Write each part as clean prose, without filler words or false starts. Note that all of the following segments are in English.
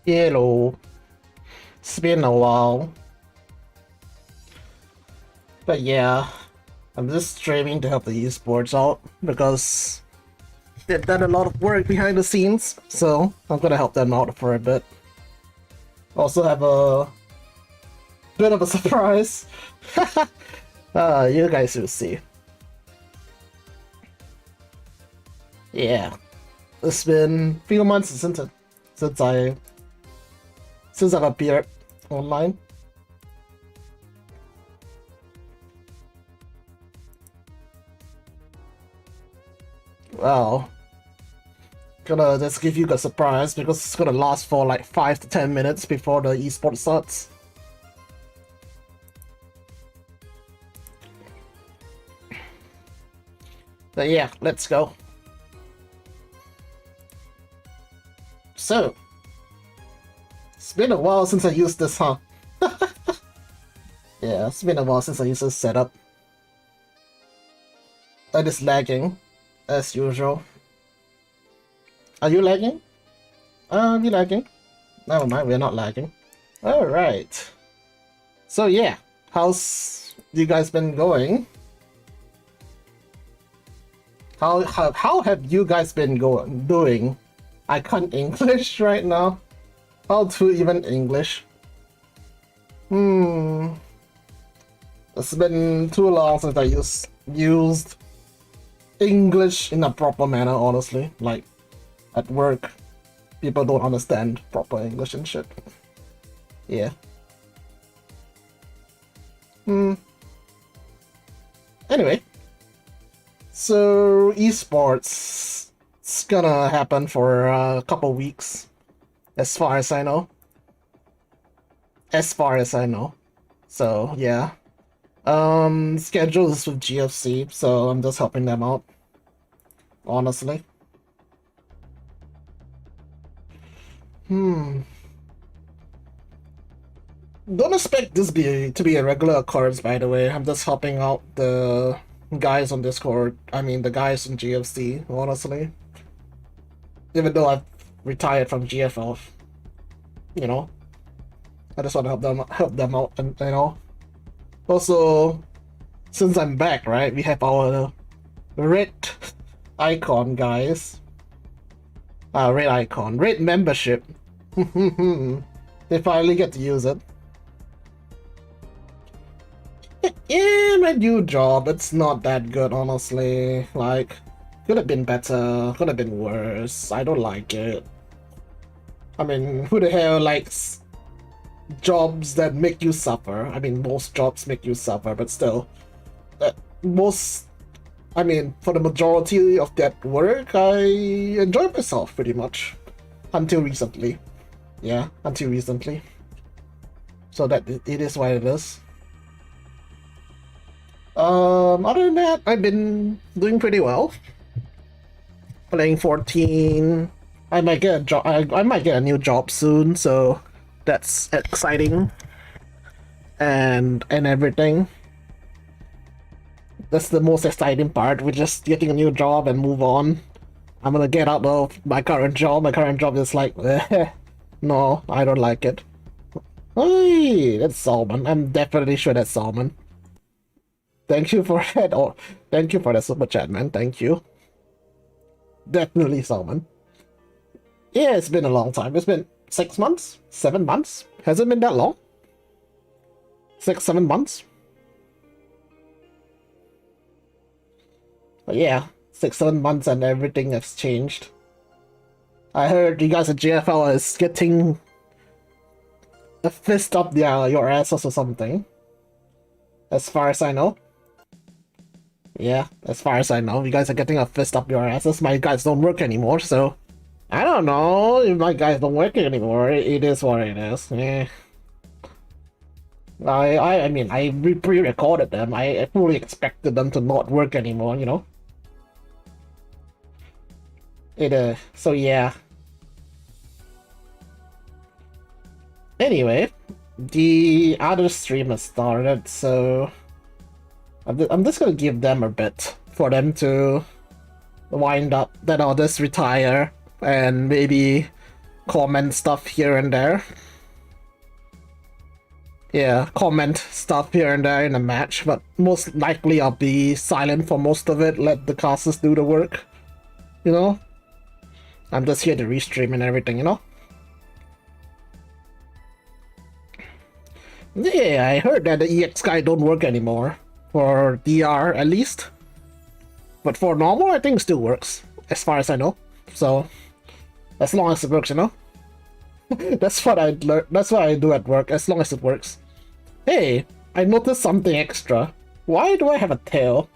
Hello, it's been a while, but yeah, I'm just streaming to help the esports out because they've done a lot of work behind the scenes, so I'm gonna help them out for a bit. Also have a bit of a surprise. You guys will see. Yeah, it's been a few months since I've appeared online. Well, gonna just give you a surprise because it's gonna last for like 5 to 10 minutes before the esports starts. But yeah, let's go. So, it's been a while since I used this, huh? Yeah, it's been a while since I used this setup. It is lagging, as usual. Are you lagging? Are you lagging? Never mind, we're not lagging. Alright. So yeah, how's you guys been going? How have you guys been doing? I can't English right now. How to even English? It's been too long since I used English in a proper manner, honestly. Like, at work, people don't understand proper English and shit. Yeah. Anyway. So, esports, it's gonna happen for a couple weeks, as far as I know. So, yeah. Schedule is with GFC, so I'm just helping them out, honestly. Don't expect this to be a regular occurrence, by the way. I'm just helping out the guys on Discord. I mean, the guys in GFC, honestly. Even though I've retired from GFL, you know, I just want to help them out, and you know. Also, since I'm back, right, we have our red icon, guys. Red icon, red membership. They finally get to use it. Yeah, my new job, it's not that good, honestly. Like, could have been better, could have been worse. I don't like it. I mean, who the hell likes jobs that make you suffer? I mean, most jobs make you suffer, but still. I mean, for the majority of that work, I enjoy myself pretty much. Until recently. Yeah, until recently. So that it is what it is. Other than that, I've been doing pretty well. Playing 14. I might get a job. I might get a new job soon, so that's exciting. And everything. That's the most exciting part. We're just getting a new job and move on. I'm gonna get out of my current job. My current job is like, no, I don't like it. Hey, that's Salman. I'm definitely sure that's Salman. Thank you for that. Oh, thank you for the super chat, man. Thank you. Definitely Salman. Yeah, it's been a long time. It's been 6 months? 7 months? Has it been that long? 6, 7 months? But yeah, 6, 7 months and everything has changed. I heard you guys at GFL is getting a fist up your asses or something. As far as I know. Yeah, as far as I know, you guys are getting a fist up your asses. My guys don't work anymore, so I don't know if my guys don't work anymore. It is what it is. Yeah. I mean, I pre-recorded them. I fully expected them to not work anymore, you know. So yeah. Anyway, the other stream has started, so I'm just gonna give them a bit for them to wind up. Then I'll just retire and maybe comment stuff here and there. Yeah, comment stuff here and there in a match, but most likely I'll be silent for most of it, let the casters do the work. You know? I'm just here to restream and everything, you know? Yeah, I heard that the EX guy don't work anymore. For DR, at least. But for normal, I think it still works, as far as I know. So, as long as it works, you know? That's what I learn. That's what I do at work, as long as it works. Hey, I noticed something extra. Why do I have a tail?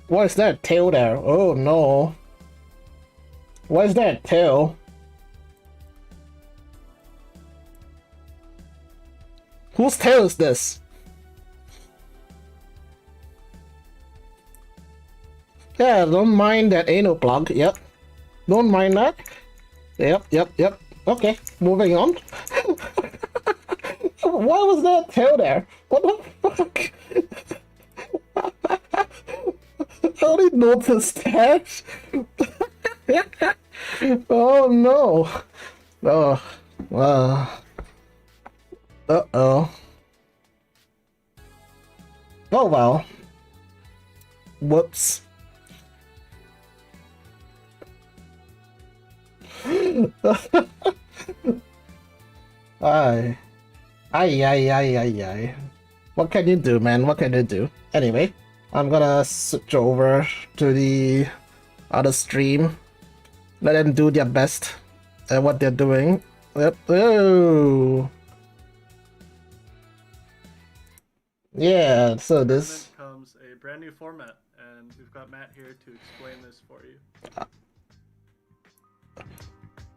Why is there a tail there? Oh no. Why is there a tail? Whose tail is this? Yeah, don't mind that anal plug. Yep. Don't mind that. Yep. Okay, moving on. Why was there a tail there? What the fuck? I only noticed that. Oh no. Oh. Uh-oh. Oh well. Whoops. Ay. Ay. What can you do, man? What can you do? Anyway, I'm gonna switch over to the other stream. Let them do their best at what they're doing. Yep. Oh. Yeah, so this comes a brand new format, and we've got Matt here to explain this for you.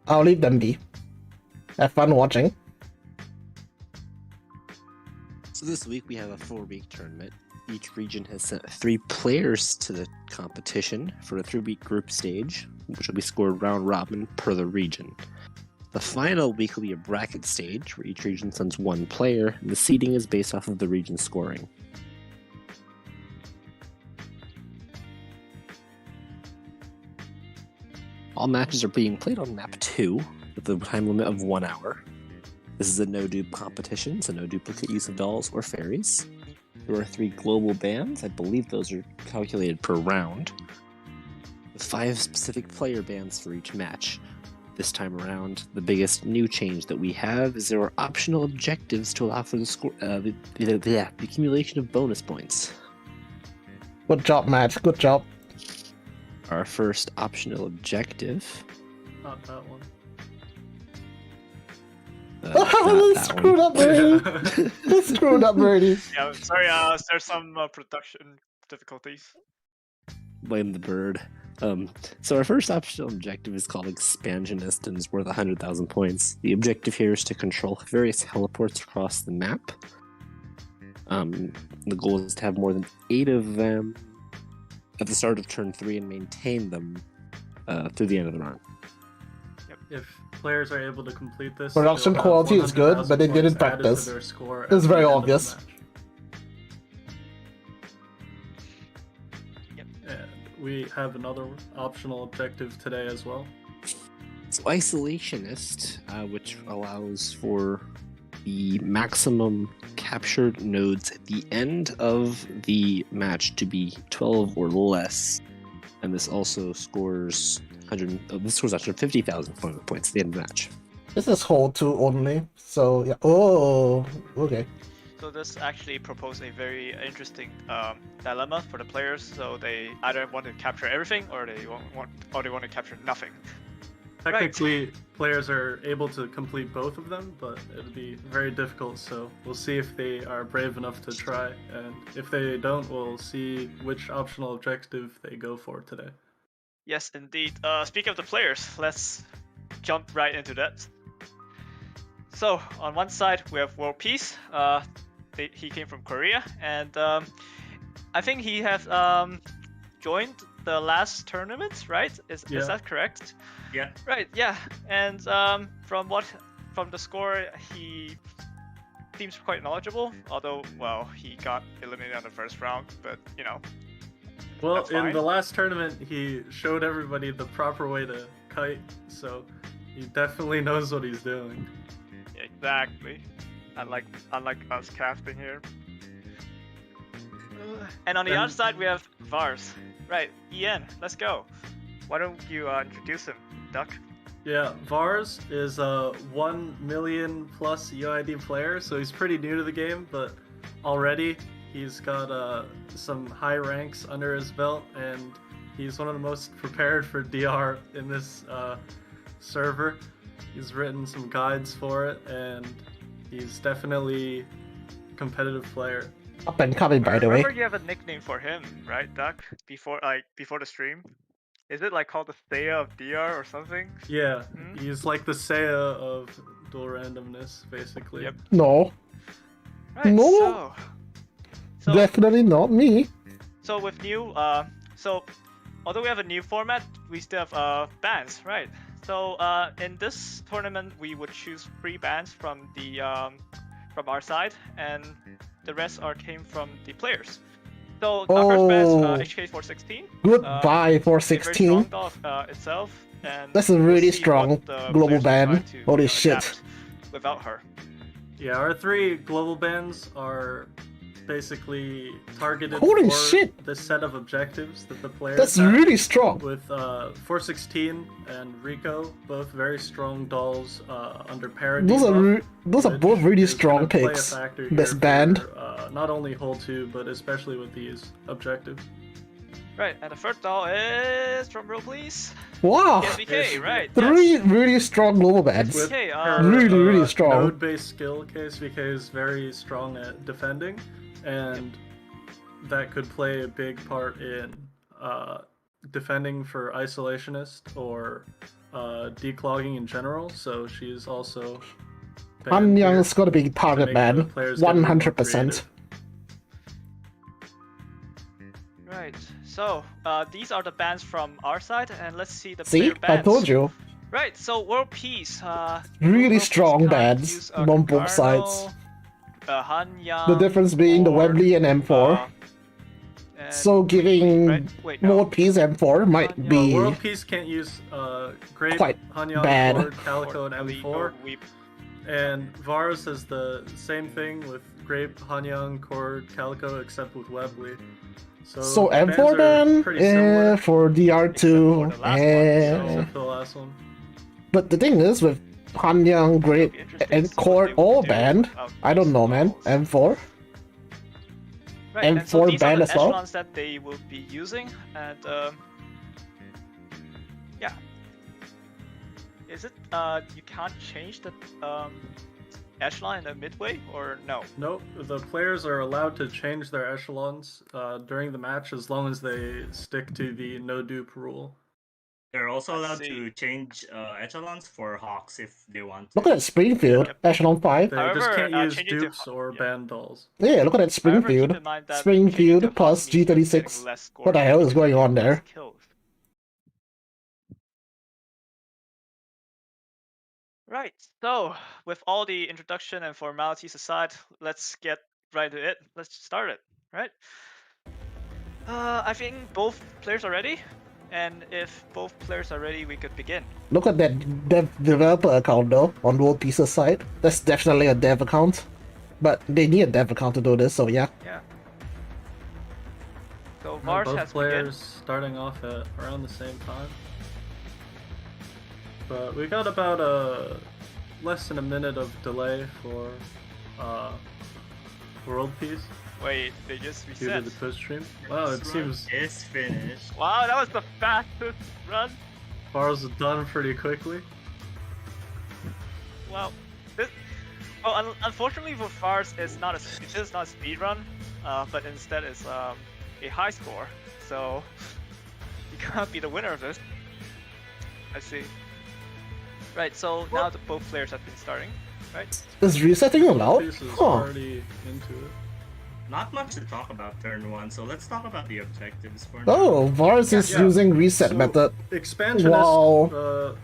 I'll leave them be. Have fun watching. So this week we have a 4-week tournament. Each region has sent 3 players to the competition for a 3-week group stage, which will be scored round robin per the region. The final week will be a bracket stage, where each region sends 1 player, and the seeding is based off of the region's scoring. All matches are being played on map 2, with a time limit of 1 hour. This is a no-dupe competition, so no duplicate use of dolls or fairies. There are 3 global bans, I believe those are calculated per round, with 5 specific player bans for each match. This time around, the biggest new change that we have is there are optional objectives to allow for the accumulation of bonus points. Good job, Matt. Good job. Our first optional objective. Not that one. Screwed up, Brady. Screwed up, Brady. Yeah, sorry, there's some production difficulties. Blame the bird. So our first optional objective is called Expansionist and is worth 100,000 points. The objective here is to control various heliports across the map. The goal is to have more than 8 of them at the start of turn 3 and maintain them through the end of the round. Yep. If players are able to complete this, production quality is good, but they didn't practice. It's very obvious. We have another optional objective today as well. So Isolationist, which allows for the maximum captured nodes at the end of the match to be 12 or less, and this also scores 150,000 points at the end of the match. This is hold 2 only, so yeah. Oh, okay. So this actually proposed a very interesting dilemma for the players. So they either want to capture everything, or they want to capture nothing. Technically, players are able to complete both of them, but it'll be very difficult. So we'll see if they are brave enough to try, and if they don't, we'll see which optional objective they go for today. Yes, indeed. Speaking of the players, let's jump right into that. So on one side we have World Peace. He came from Korea, and I think he has joined the last tournament, right? Is that correct? Yeah. Right. Yeah. And from the score, he seems quite knowledgeable. Although, well, he got eliminated on the first round, but you know, Well, That's in fine. the last tournament, he showed everybody the proper way to kite, so he definitely knows what he's doing. Exactly. Unlike us casting here. And on the And- other side, we have Vars. Right, Ian, let's go. Why don't you introduce him, Duck? Yeah, Vars is a 1 million plus UID player, so he's pretty new to the game, but already he's got some high ranks under his belt, and he's one of the most prepared for DR in this server. He's written some guides for it, and he's definitely a competitive player. Up and coming, by I the way. remember you have a nickname for him, right, Duck? Before the stream. Is it like called the Ceia of DR or something? Yeah, Hmm? he's like the Seiya of dual randomness, basically. Yep. No, Right. No. So definitely not me. So with new, so although we have a new format, we still have bans, right? So in this tournament, we would choose 3 bans from the from our side, and the rest came from the players. So our first ban is HK416. Goodbye for A very 16. strong dog itself, and That's a we'll really see strong what the global players will try ban. to, Holy adapt shit. Without her. Yeah, our 3 global bans are basically targeted Holy for shit. this set of objectives that the players That's have. really strong. With 416 and Rico, both very strong dolls under parity. Those are buff, both which really is gonna strong play a picks. factor This here band. for, not only Hole 2, but especially with these objectives. Right, and the first doll is drumroll please. Wow. KSVK, right? 3 yes. really strong global bands. With Okay, her, really strong. node-based skill, KSVK is very strong at defending, and that could play a big part in defending for isolationist or declogging in general. So she's also Han here Young's gotta be to target make man. the players get a little more 100%. Right, so these are the bans from our side, and let's see the See? player bans. I told you. Right, so World Peace. Really World Peace strong can't bans use, on both Carno, sides. Han Yang, The difference being the or, Webley and M4. and So giving right? Wait, no. World Peace M4 might Han Yang. be World Peace can't use Great quite Hanyang, bad. Cord, Calico, and Or Lee, M4. or Weep. And Vars has the same thing with Grape, Hanyang, Cord, Calico, except with Webley. So the bans M4 are then pretty similar, for DR2. Except for the last one, except for the last one. But the thing is with Hanyang, Grape, It'll be interesting to and see what Core they will all do banned. out I don't these know, man. dolls. M4. Right, and so M4 these banned are the as well? echelons that they will be using, and yeah. Is it you can't change the echelon in the midway, or no? Nope, the players are allowed to change their echelons during the match as long as they stick to the no dupe rule. They're also I allowed see. to change echelons for Hawks if they want to. Look at Springfield, Yep. Echelon 5. They However, just can't use changing to- dupes or yeah. banned dolls. Yeah, look at that However, keep Springfield. in mind that Springfield changing to plus Hawk means they're G36. getting less What the score hell is because going they're on getting less there? kills. Right, so with all the introduction and formalities aside, let's get right to it. Let's start it, right? I think both players are ready, and if both players are ready, we could begin. Look at that developer account though, on World Peace's side. That's definitely a dev account. But they need a dev account to do this, so yeah. Yeah. So And Vars both has players starting off at around the same time. But we got about less than a minute of delay for World Peace Wait, they just due to reset. the Twitch stream. Wow, it This seems run is finished. Wow, that was the fastest run. Bars are done pretty quickly. Well, this. Well, unfortunately for Vars, it is not a speed run, but instead it's a high score. So you can't be the winner of this. I see. Right. So now the both players have been starting. Right. Is resetting allowed? Peace is Huh. already into it. Not much to talk about turn 1, so let's talk about the objectives for now. Oh, Vars is Yeah. using reset So, method. Expansionist. Wow.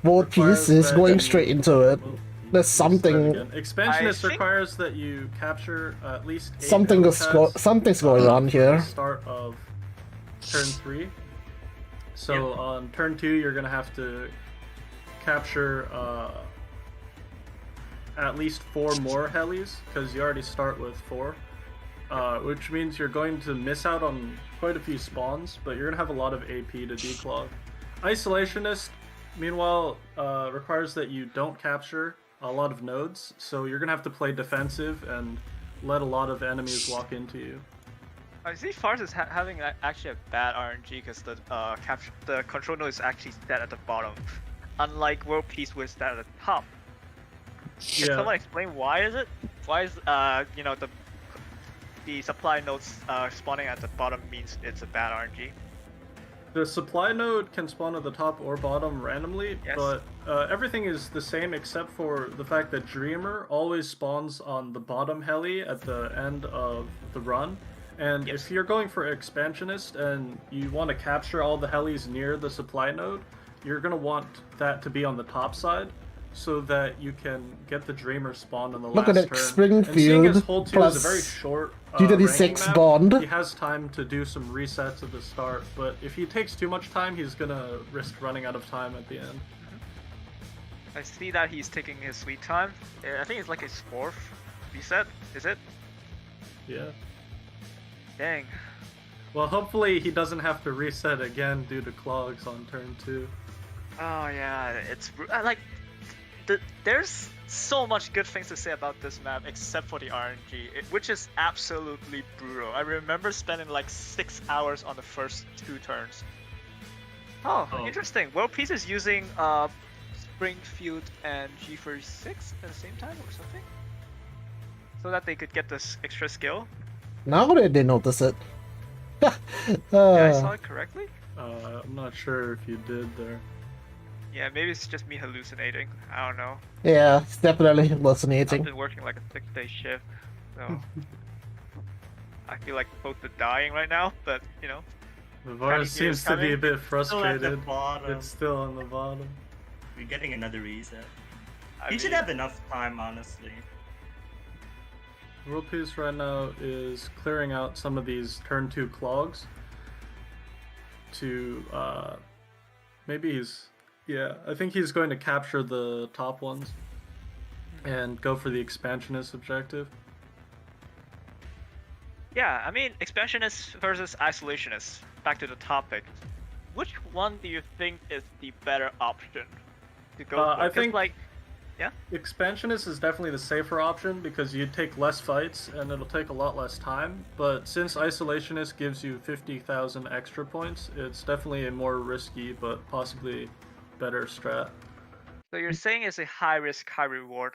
World requires Peace is that going you- straight into it. Well, There's let's start something again. Expansionist think- requires that you capture at least 8 something's habitats, going on at the here. start of turn 3. So on turn 2, you're gonna have to capture at least 4 more helis, because you already start with 4. Which means you're going to miss out on quite a few spawns, but you're gonna have a lot of AP to declog. Isolationist, meanwhile, requires that you don't capture a lot of nodes, so you're gonna have to play defensive and let a lot of enemies walk into you. I see Fars is having actually a bad RNG because the control node is actually set at the bottom, unlike World Peace which is set at the top. Can someone explain why is it? Why is you know, the supply nodes spawning at the bottom means it's a bad RNG? The supply node can spawn at the top or bottom randomly, but everything is the same except for the fact that Dreamer always spawns on the bottom heli at the end of the run. And if you're going for Expansionist and you want to capture all the helis near the supply node, you're going to want that to be on the top side so that you can get the Dreamer spawn on the Look last at it, turn. Springfield and seeing as Hold 2 plus is a very short G36 ranking map, Bond. he has time to do some resets at the start, but if he takes too much time, he's going to risk running out of time at the end. I see that he's taking his sweet time. I think it's like his 4th reset, is it? Yeah. Dang. Well, hopefully he doesn't have to reset again due to clogs on turn 2. Oh yeah, it's like there's so much good things to say about this map except for the RNG, which is absolutely brutal. I remember spending like 6 hours on the first 2 turns. Oh, interesting. World Peace is using Springfield and GeForce 6 at the same time or something, so that they could get this extra skill. Now did they notice it? Yeah, I saw it correctly? I'm not sure if you did there. Yeah, maybe it's just me hallucinating. I don't know. Yeah, it's definitely I've hallucinating. been working like a 6-day shift, so I feel like close to dying right now, but you know. Vars seems to be a bit frustrated. Still at the bottom. It's still on the bottom. We're getting another reset. I He should mean, have enough time, honestly. World Peace right now is clearing out some of these turn 2 clogs to maybe he's I think he's going to capture the top ones and go for the Expansionist objective. Yeah, I mean, expansionist versus isolationist. Back to the topic. Which one do you think is the better option to go for? I think like, Expansionist is definitely the safer option because you take less fights and it'll take a lot less time. But since Isolationist gives you 50,000 extra points, it's definitely a more risky but possibly better strat. so you're saying it's a high risk, high reward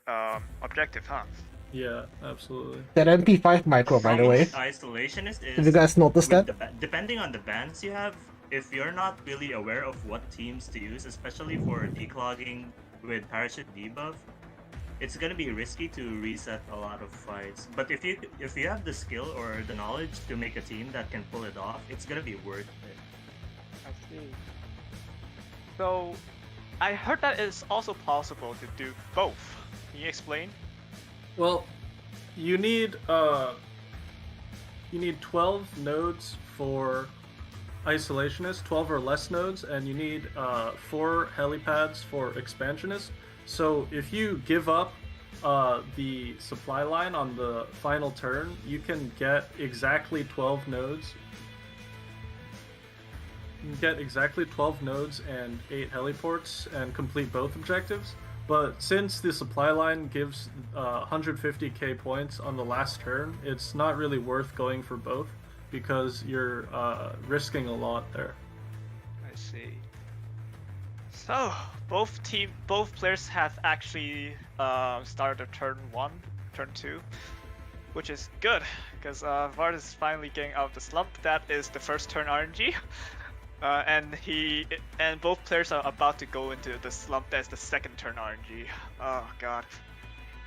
objective, huh? Yeah, absolutely. That MP5 micro, by the Problem way. with Isolationist is Did you guys notice with that? depending on the bans you have, if you're not really aware of what teams to use, especially for declogging with parachute debuff, it's gonna be risky to reset a lot of fights. But if you have the skill or the knowledge to make a team that can pull it off, it's gonna be worth it. I see. So, I heard that it's also possible to do both. Can you explain? Well, you need 12 nodes for Isolationist, 12 or less nodes, and you need 4 helipads for Expansionist. So if you give up the supply line on the final turn, you can get exactly 12 nodes. You can get exactly 12 nodes and 8 heliports and complete both objectives. But since the supply line gives 150k points on the last turn, it's not really worth going for both because you're risking a lot there. I see. So both players have actually started their turn 1, turn 2, which is good because Vard is finally getting out of the slump. That is the first turn RNG. And both players are about to go into the slump that's the second turn RNG. Oh god.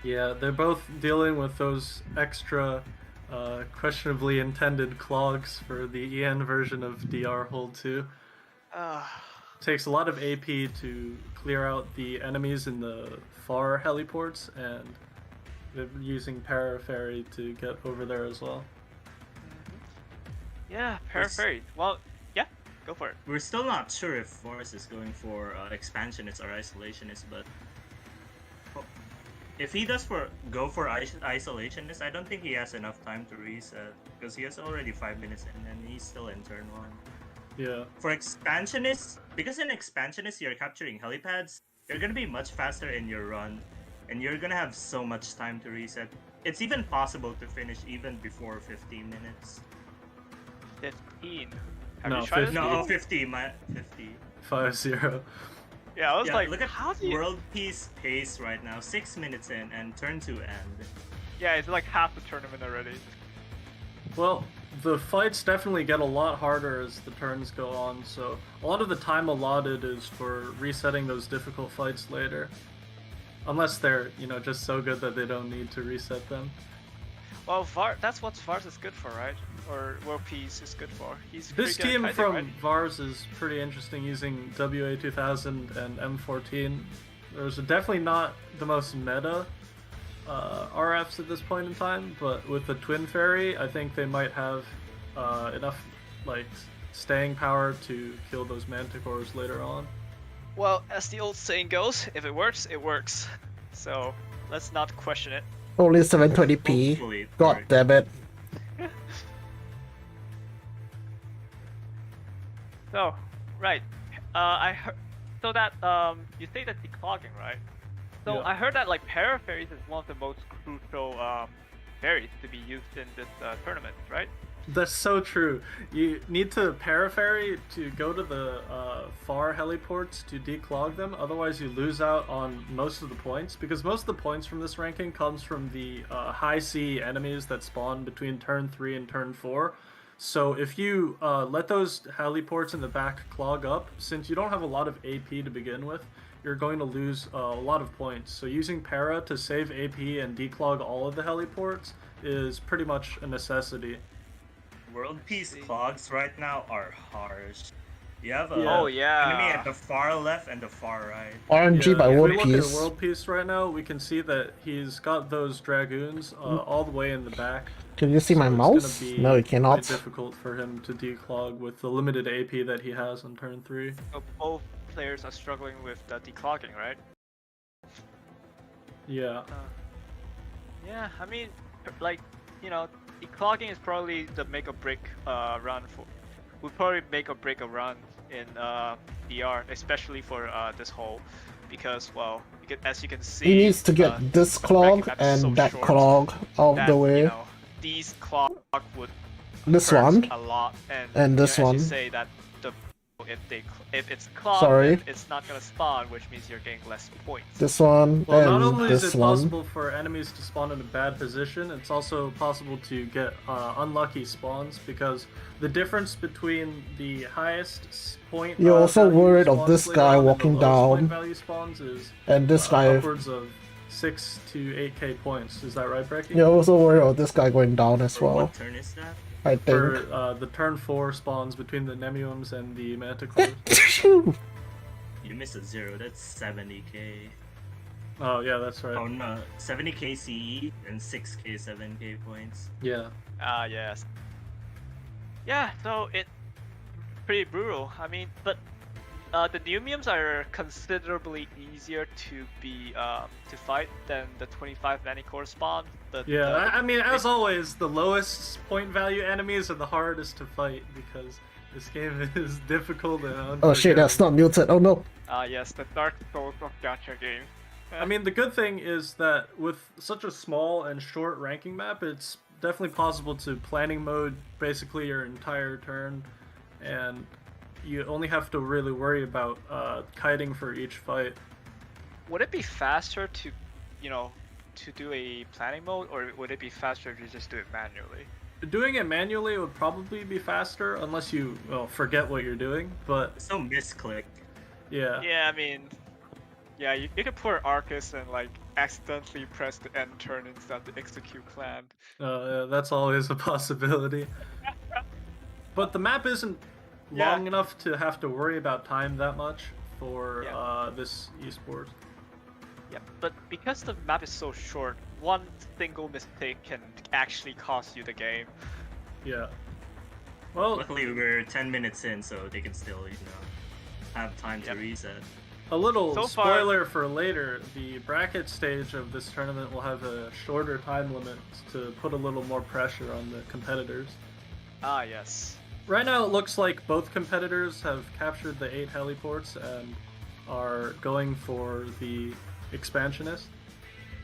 Yeah, they're both dealing with those extra questionably intended clogs for the EN version of DR Hold 2. Takes a lot of AP to clear out the enemies in the far heliports, and they're using Paraferry to get over there as well. Yeah, Paraferry. Well, Go for it. We're still not sure if Force is going for expansionist or isolationist, but if he does go for isolationist, I don't think he has enough time to reset because he has already 5 minutes in and he's still in turn 1. Yeah. For expansionists, because in expansionists you're capturing helipads, you're gonna be much faster in your run, and you're gonna have so much time to reset. It's even possible to finish even before 15 minutes. 15. Have No, you tried 50. it? No, 50, 50. 5-0. Yeah, I was Yeah, like, look at how do you? World Peace pace right now. 6 minutes in and turn to end. Yeah, it's like half the tournament already. Well, the fights definitely get a lot harder as the turns go on, so a lot of the time allotted is for resetting those difficult fights later. Unless they're, just so good that they don't need to reset them. Well, that's what Vars is good for, right? Or World Peace is good for. He's This pretty good team at kiting, from right? VARS is pretty interesting using WA2000 and M14. There's definitely not the most meta RFs at this point in time, but with the Twin Fairy, I think they might have enough staying power to kill those Manticores later on. Well, as the old saying goes, if it works, it works. So let's not question it. Only 720p. Hopefully it God works. damn it. So, right. I heard. So that you say that declogging, right? So Yeah. I heard that parapherries is one of the most crucial fairies to be used in this tournament, right? That's so true. You need to paraferry to go to the far heliports to declog them, otherwise you lose out on most of the points, because most of the points from this ranking comes from the high sea enemies that spawn between turn 3 and turn 4. So if you let those heliports in the back clog up, since you don't have a lot of AP to begin with, you're going to lose a lot of points. So using para to save AP and declog all of the heliports is pretty much a necessity. World Peace clogs right now are harsh. You have a Yeah. Oh yeah. enemy at the far left and the far right. RNG by if World we look Peace. at World Peace right now, we can see that he's got those dragoons all the way in the back. Can you see my So it's mouse? gonna be No, you quite cannot. difficult for him to declog with the limited AP that he has on turn 3. So both players are struggling with the declogging, right? Yeah. Yeah, I mean, declogging is probably the make or break run for. Would probably make or break a run in DR, especially for this hole, because as you can see, He needs to get this the clog ranking map is so and that short clog out of that, the way. these clog would This hurt one. a lot, And this as one. you say that if it's clogged, Sorry. then it's not gonna spawn, which means you're getting less points. This one Well, not and only is this it one. possible for enemies to spawn in a bad position, it's also possible to get unlucky spawns, because the difference between the highest point You're also value worried of spawns this later guy on and the walking lowest point down. value spawns is And this guy. upwards of 6 to 8k points. Is that right, Brecky? You're also worried of this guy going down as For well, what turn is that? I For think. the turn 4 spawns between the Nemuums and the Manticores. You missed a 0, that's 70k. Oh, yeah, that's right. Oh no, 70k CE and 6k 7k points. Yeah. Yes. Yeah, so it's pretty brutal. I mean, but the Neumiums are considerably easier to be to fight than the 25 Manicore spawn. Yeah, I mean, as always, the lowest point value enemies are the hardest to fight, because this game is difficult and Oh shit, that's not muted. Oh no. Yes, the Dark Souls of gacha games. I mean, the good thing is that with such a small and short ranking map, it's definitely possible to planning mode basically your entire turn, and you only have to really worry about kiting for each fight. Would it be faster to, to do a planning mode, or would it be faster if you just do it manually? Doing it manually would probably be faster, unless you forget what you're doing, but So misclicked. yeah. Yeah, I mean, yeah, you could put Arcus and accidentally press the end turn instead of the execute plan. That's always a possibility. But the map isn't Yeah. long enough to have to worry about time that much for Yeah. this eSports. Yeah, but because the map is so short, one single mistake can actually cost you the game. Yeah. Well, Luckily, we're 10 minutes in, so they can still, have time to Yep. reset. a little So far- spoiler for later, the bracket stage of this tournament will have a shorter time limit to put a little more pressure on the competitors. Ah, yes. Right now, it looks like both competitors have captured the 8 heliports and are going for the expansionist.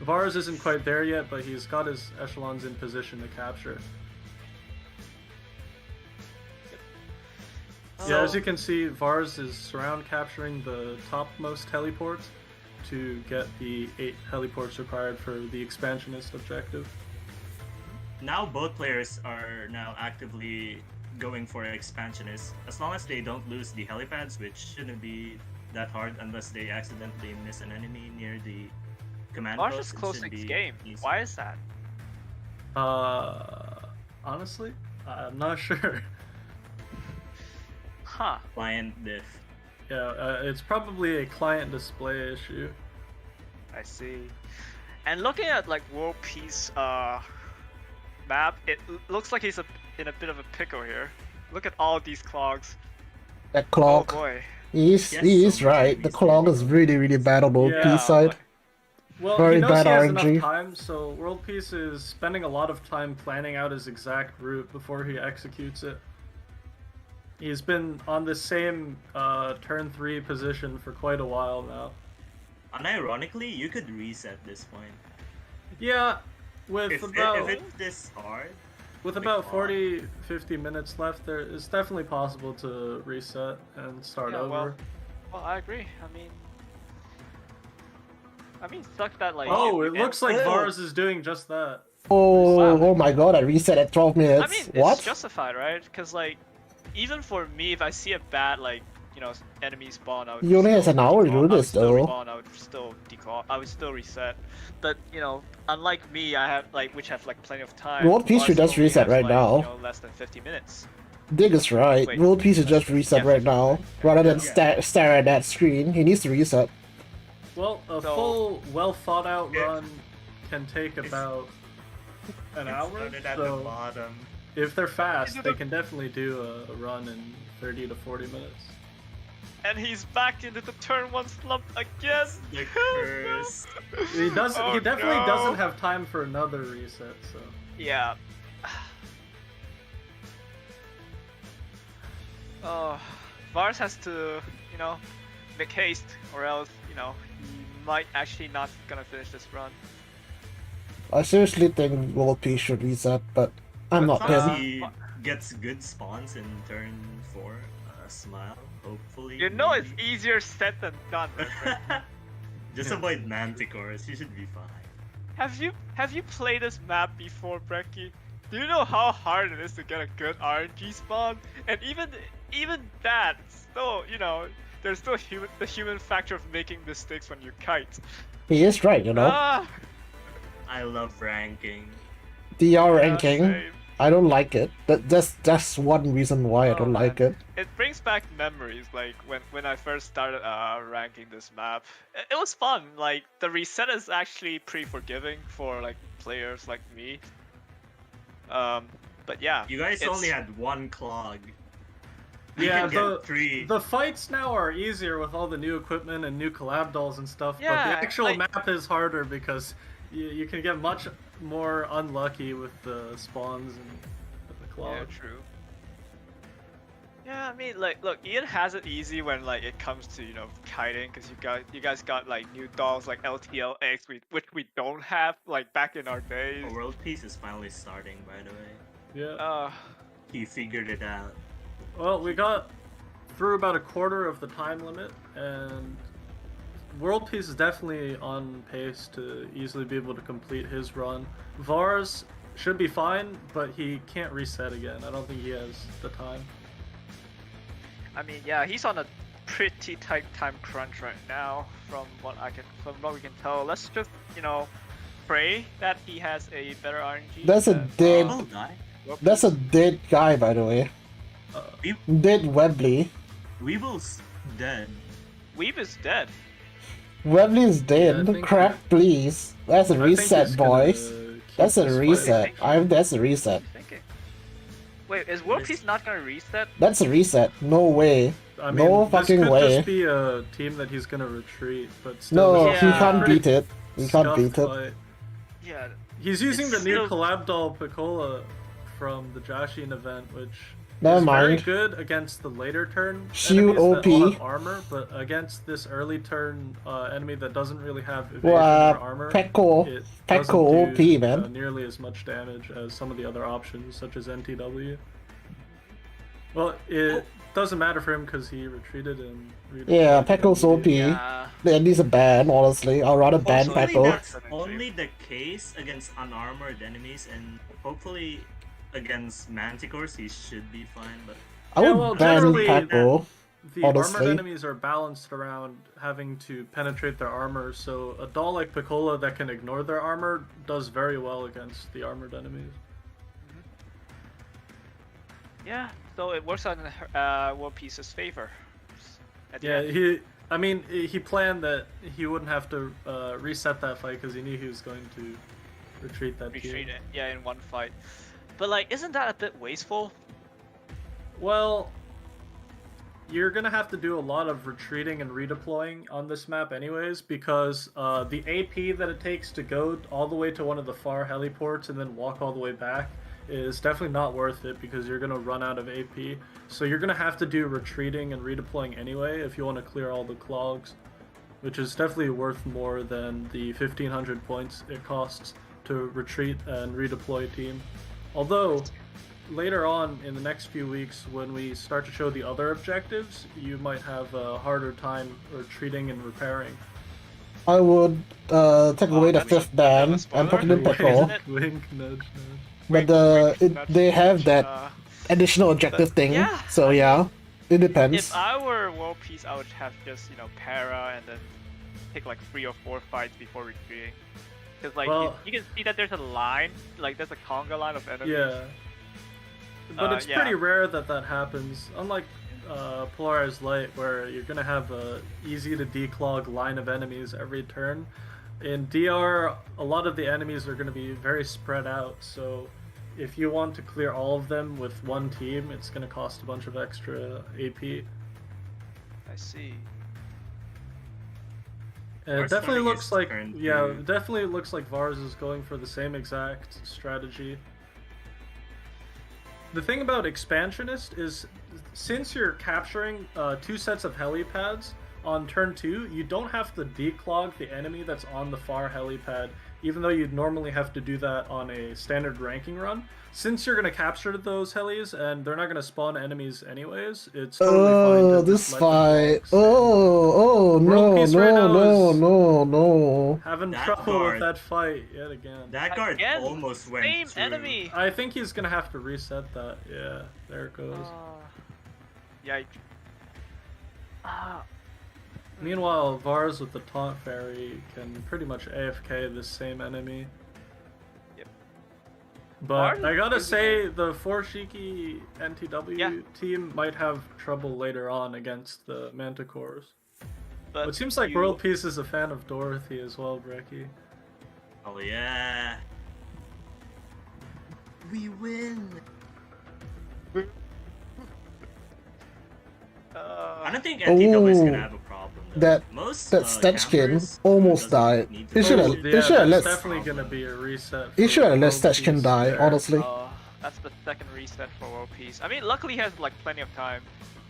Vars isn't quite there yet, but he's got his echelons in position to capture. Yeah, as you can see, Vars is surround capturing the topmost heliports to get the 8 heliports required for the expansionist objective. Now both players are now actively going for expansionists. As long as they don't lose the helipads, which shouldn't be that hard unless they accidentally miss an enemy near the command Vars post. is it closing should his be game. easy. Why is that? Honestly, I'm not sure. Huh. Client diff. Yeah, it's probably a client display issue. I see. And looking at like World Peace map, it looks like he's in a bit of a pickle here. Look at all these clogs. That Oh clock. boy. He's Yes, he's so right. The easy. clock is really bad on both Yeah, P side. Well, Very he knows bad he has RNG. enough time, so World Peace is spending a lot of time planning out his exact route before he executes it. He's been on the same turn 3 position for quite a while now. Unironically, you could reset this point. Yeah, with If about it's this hard, with about 40-50 minutes left, there it's definitely possible to reset and start Yeah, over. Well, I agree. I mean, sucks that like. Oh, you it can- looks like Oh. Vars is doing just that. Oh my god! I reset at 12 minutes. I mean, it's what? justified, right? Because like, even for me, if I see a bad enemy spawn, I would. He only has still an hour to declaw- do I would this, still though. Respawn, I would still declaw. I would still reset. But unlike me, I have which have like plenty of time. World Peace should Vars just only reset has, right like, now. Less than 50 minutes. Dig is right. Wait, World Peace should just reset yeah, right now, rather than Yeah. stare at that screen. He needs to reset. Well, a So- full, well thought out Yeah. run can take about an it hour. started at the So bottom. if they're fast, Is it they a- can definitely do a run in 30 to 40 minutes. And he's back into the turn 1 slump again. The curse. He does. Oh, he definitely no. doesn't have time for another reset. So Yeah. Oh, Vars has to, make haste, or else, he might actually not gonna finish this run. I seriously think World Peace should reset, but I'm As not long as him. he gets good spawns in turn 4, smile, hopefully. It's maybe. easier said than done. my friend. Just avoid manticores, you should be fine. Have you played this map before, Brekkie? Do you know how hard it is to get a good RNG spawn? And even that, still, there's still the human factor of making mistakes when you kite. He is right, you know. Ah, I love ranking. DR yeah, ranking. same. I don't like it. That's one reason why I Oh, don't man. like it. It brings back memories, like when I first started ranking this map. It was fun. Like the reset is actually pretty forgiving for like players like me. But yeah, You guys it's- only had one clog. We yeah, can get 3. the fights now are easier with all the new equipment and new collab dolls and stuff. But Yeah, the actual like- map is harder because you can get much more unlucky with the spawns and the Yeah, cloud. true. Yeah, I mean, like, look, Ian has it easy when like it comes to kiting, because you guys got like new dolls like LTLX, which we don't have like back in our days. Oh, World Peace is finally starting, by the way. Yeah. He figured it out. Well, we got through about a quarter of the time limit, and World Peace is definitely on pace to easily be able to complete his run. Vars should be fine, but he can't reset again. I don't think he has the time. I mean, yeah, he's on a pretty tight time crunch right now, from what we can tell. Let's just pray that he has a better RNG. That's a than, dead- Oh, die. World That's a Peace. dead guy, by the way. Dead Webley. Weevil's dead. Weeb is dead. Webley is Yeah, I dead. think Crap, please. That's a I think he's reset, gonna boys. keep That's a this fight. reset. That's a reset. What are you thinking? Wait, is World Peace not gonna reset? That's a reset. No way. I mean, No this fucking could way. just be a team that he's gonna retreat, but still, No, this he is a can't pretty beat it. He can't scuffed beat it. fight. Yeah. He's using the It's new still- collab doll Piccola from the Joshin event, which Never is very mind. good against the later turn Shield enemies that all OP. have armor, but against this early turn enemy that doesn't really have evasion Well, or armor, Pekko. it Pekko doesn't do OP, man. nearly as much damage as some of the other options, such as NTW. Well, it doesn't matter for him because he retreated and Yeah, redeployed Pekko's NTW. OP. Yeah. They needs a ban, honestly. I'd rather ban Also, Hopefully Pekko. that's only the case against unarmored enemies, and hopefully against manticores he should be fine. But I Yeah, would well, ban generally, Pekko. The Honestly. armored enemies are balanced around having to penetrate their armor, so a doll like Piccola that can ignore their armor does very well against the armored enemies. Yeah. So it works on World Peace's favor. At the Yeah, end. he planned that he wouldn't have to reset that fight because he knew he was going to retreat that Retreat team. it. Yeah, in one fight. But like, isn't that a bit wasteful? Well, you're gonna have to do a lot of retreating and redeploying on this map anyways, because the AP that it takes to go all the way to one of the far heliports and then walk all the way back is definitely not worth it because you're gonna run out of AP. So you're gonna have to do retreating and redeploying anyway if you want to clear all the clogs, which is definitely worth more than the 1500 points it costs to retreat and redeploy a team. Although, later on in the next few weeks, when we start to show the other objectives, you might have a harder time retreating and repairing. I would take away the that's fifth a bit of a ban spoiler. and put it in Wink, Pekko. isn't it? Wink, nudge, nudge. But Nudge, they have that uh, additional objective thing. yeah, So yeah, it depends. If I were World Peace, I would have just, para and then take like 3 or 4 fights before retreating. Because like Well- you can see that there's a line, like there's a conga line of enemies. Yeah. But it's yeah. pretty rare that that happens. Unlike Polarized Light, where you're gonna have a easy to declog line of enemies every turn. In DR, a lot of the enemies are gonna be very spread out, so if you want to clear all of them with one team, it's gonna cost a bunch of extra AP. I see. And it Vars definitely starting looks his like, turn yeah, too. it definitely looks like Vars is going for the same exact strategy. The thing about Expansionist is, since you're capturing 2 sets of helipads on turn 2, you don't have to declog the enemy that's on the far helipad, even though you'd normally have to do that on a standard ranking run. Since you're going to capture those helis and they're not going to spawn enemies anyways, it's totally fine to This just let fight. them clog. Oh no World Peace right now no is- no no. Having That trouble guard- with that fight yet again. that guard Again, almost went Same through. enemy. I think he's gonna have to reset that. Yeah, there it goes. Yikes. Ah. Meanwhile, Vars with the taunt fairy can pretty much AFK this same enemy. Yep. But Vars I gotta is say, the 4-Shiki NTW Yeah. team might have trouble later on against the Manticores. But It seems like you- World Peace is a fan of Dorothy as well, Brecky. Oh yeah. We win. I don't think NTW is gonna have a problem. Though. That- Most that Stetchkin campers almost doesn't died. need to They shoulda- do Oh, it. they yeah, shoulda that's let- definitely gonna be a reset. He for should have let World Stetchkin Peace die, there. honestly. That's the second reset for World Peace. I mean, luckily he has like plenty of time.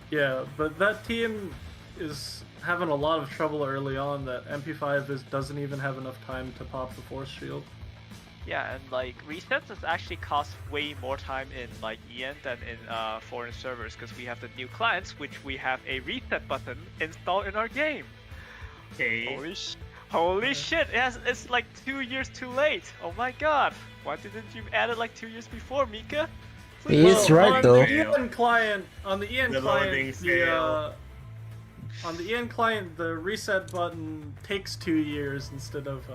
Yeah, but that team is having a lot of trouble early on. That MP5 doesn't even have enough time to pop the force shield. Yeah, and like resets has actually cost way more time in like EN than in foreign servers because we have the new clients, which we have a reset button installed in our game. Okay. Holy shit! It's like 2 years too late. Oh my god! Why didn't you add it like 2 years before, Mika? He is right, on though. The EN client, on the EN The loading client, fail. on the EN client, the reset button takes 2 years instead of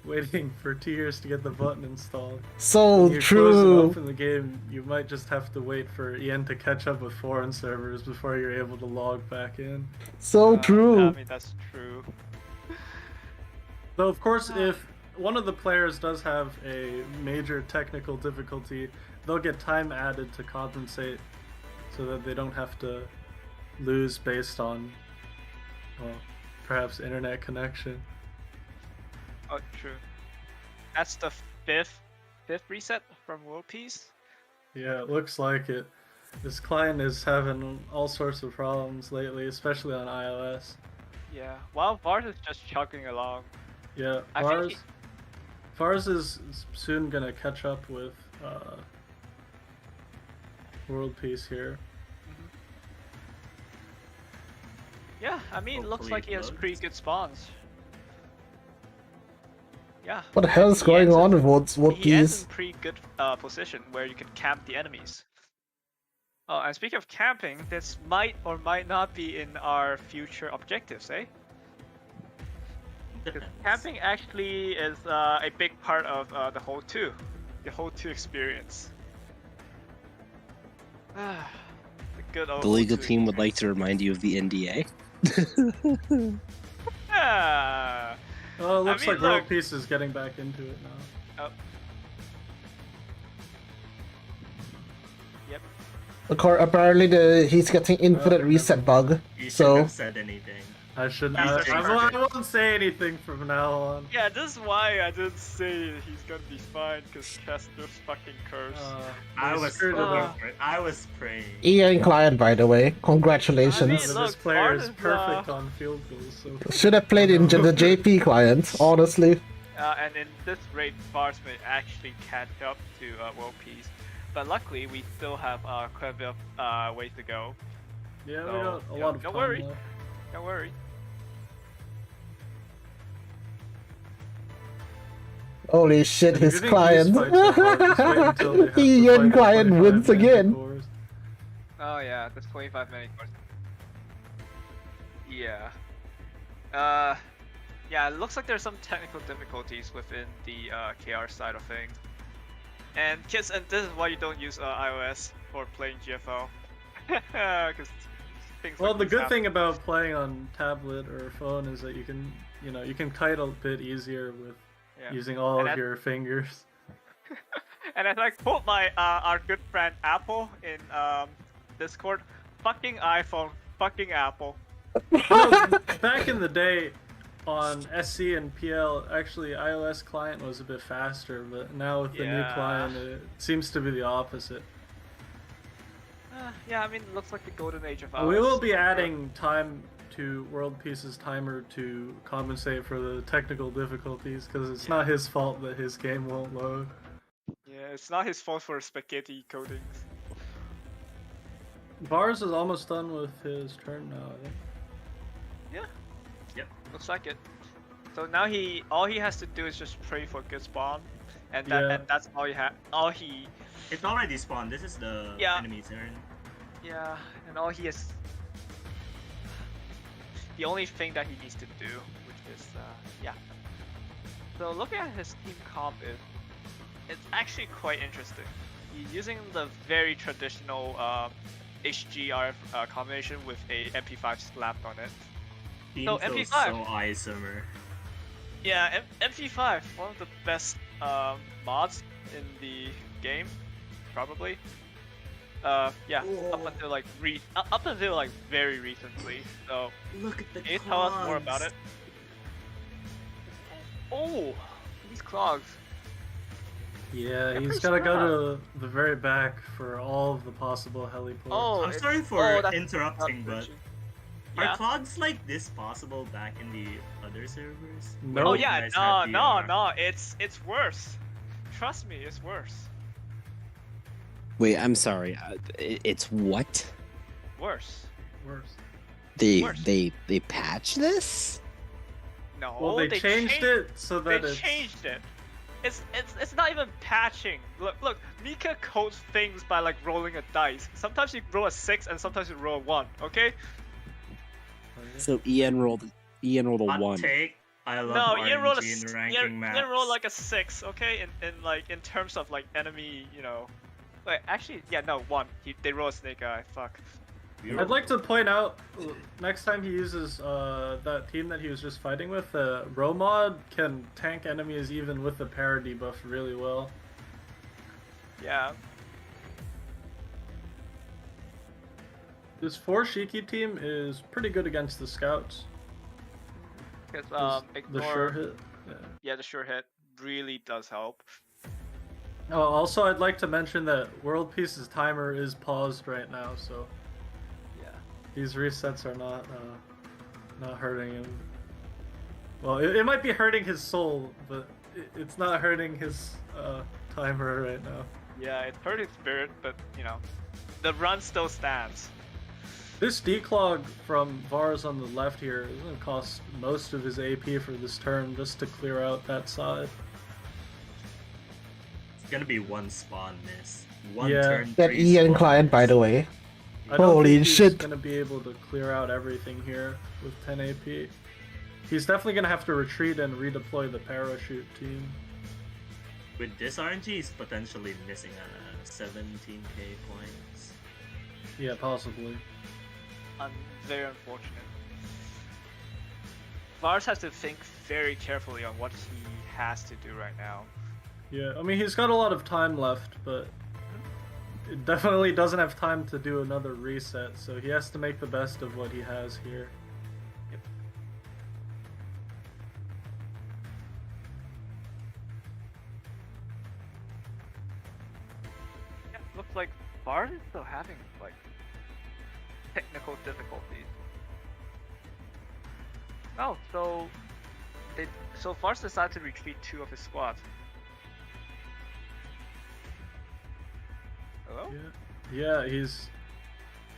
waiting for 2 years to get the button installed. So When you close and true. open the game, you might just have to wait for EN to catch up with foreign servers before you're able to log back in. So true. I mean, that's true. Though, of course, if one of the players does have a major technical difficulty, they'll get time added to compensate, so that they don't have to lose based on, well, perhaps internet connection. Oh, true. That's the fifth reset from World Peace. Yeah, it looks like it. This client is having all sorts of problems lately, especially on iOS. Yeah. While Vars is just chugging along. Yeah, I think Vars is soon gonna catch up with World Peace here. Yeah, I mean, it looks Hopefully like it he has loads. pretty good spawns. Yeah. What the hell is He going ends on in- with what He ends these? in pretty good position where you can camp the enemies. Oh, and speaking of camping, this might or might not be in our future objectives, eh? Because camping actually is a big part of the whole 2 experience. The good old The legal 2 team would like experience. to remind you of the NDA. Ah. Oh, it looks mean, like World look- Peace is getting back into it now. Oh. Yep. Apparently he's getting infinite reset bug. You shouldn't So have said anything. I shouldn't. He's I perfect. won't say anything from now on. Yeah, this is why I didn't say he's gonna be fine, because Chester's fucking cursed. I they was screwed it up. I was praying. EA client, by the way, I congratulations. mean, This look, player is Vars, perfect on field goals. So Should have played in the JP client, honestly. and in this rate, Vars may actually catch up to World Peace. But luckily, we still have quite a bit of ways to go. yeah, we So, got a yeah, lot of don't time worry. left. Don't worry. Holy shit, If you his think client. eSports are hard, just wait until they have to EN play client 25 wins minute again. cores. Oh yeah, that's 25 minute course. Yeah. Yeah, it looks like there's some technical difficulties within the KR side of things. And kids, and this is why you don't use iOS for playing GFO. Because things Well, like the this good happen. thing about playing on tablet or phone is that you can kite a bit easier with Yeah. using all And of that- your fingers. And as I quote my our good friend Apple in Discord, fucking iPhone, fucking Apple. No, back in the day, on SC and PL, actually iOS client was a bit faster, but now with the new Yeah. client, it seems to be the opposite. Yeah, I mean, it looks like the golden age of iOS. We will be adding time to World Peace's timer to compensate for the technical difficulties, because it's not his fault that his game won't load. Yeah, it's not his fault for spaghetti coatings. Vars is almost done with his turn now, I think. Yeah. Yep. Looks like it. So now all he has to do is just pray for good spawn, and Yeah. that's all he It's already spawned. This is the Yeah. enemy Seiren. yeah, and all he has. The only thing that he needs to do, which is yeah. So looking at his team comp, it's actually quite interesting. He's using the very traditional HGR combination with a MP5 slapped on it. Team So, feels MP5. so isomer. Yeah, MP5, one of the best mods in the game, probably. Yeah, up until like very recently. So Look at the can you tell us more about it? Oh, these clogs. Yeah, They're he's pretty gotta go strong. to the very back for all of the possible heliports. Oh, I'm it's- sorry for that's interrupting, not but yeah. are clogs like this possible back in the other servers? No. Oh Nope. yeah, You guys had no, it's worse. Trust me, it's worse. Wait, I'm sorry. It's what? Worse. Worse. They Worse. they patch this? No, Well, they changed it so that They it's... changed it. It's not even patching. Look, Mika codes things by like rolling a dice. Sometimes you roll a 6 and sometimes you roll a 1. Okay? So Ian rolled a Hot 1. take. I love No, Ian rolled a RNG in s- ranking Ian maps. rolled like a 6. Okay? In terms of like enemy, you know. Wait, actually, yeah, no, 1. They roll a snake eye. Fuck. I'd like to point out, next time he uses that team that he was just fighting with, Romod can tank enemies even with the para debuff really well. Yeah. This 4 Shiki team is pretty good against the scouts. Because The sure hit. Yeah, the sure hit really does help. Oh, also, I'd like to mention that World Peace's timer is paused right now, so Yeah. these resets are not hurting him. Well, it might be hurting his soul, but it's not hurting his timer right now. Yeah, it's hurt his spirit, but you know, the run still stands. This declog from Vars on the left here is going to cost most of his AP for this turn just to clear out that side. It's gonna be one spawn miss. One Yeah. turn. That 3 Ian spawn client, miss. by the way. I don't Holy think he's shit. going to be able to clear out everything here with 10 AP. He's definitely going to have to retreat and redeploy the parachute team. With this RNG, he's potentially missing 17k points. Yeah, possibly. Very unfortunate. Vars has to think very carefully on what he has to do right now. Yeah, I mean, he's got a lot of time left, but it definitely doesn't have time to do another reset, so he has to make the best of what he has here. Yep. Yeah, looks like Vars is still having like technical difficulties. Oh, so Vars decided to retreat 2 of his squad. Hello? Yeah, he's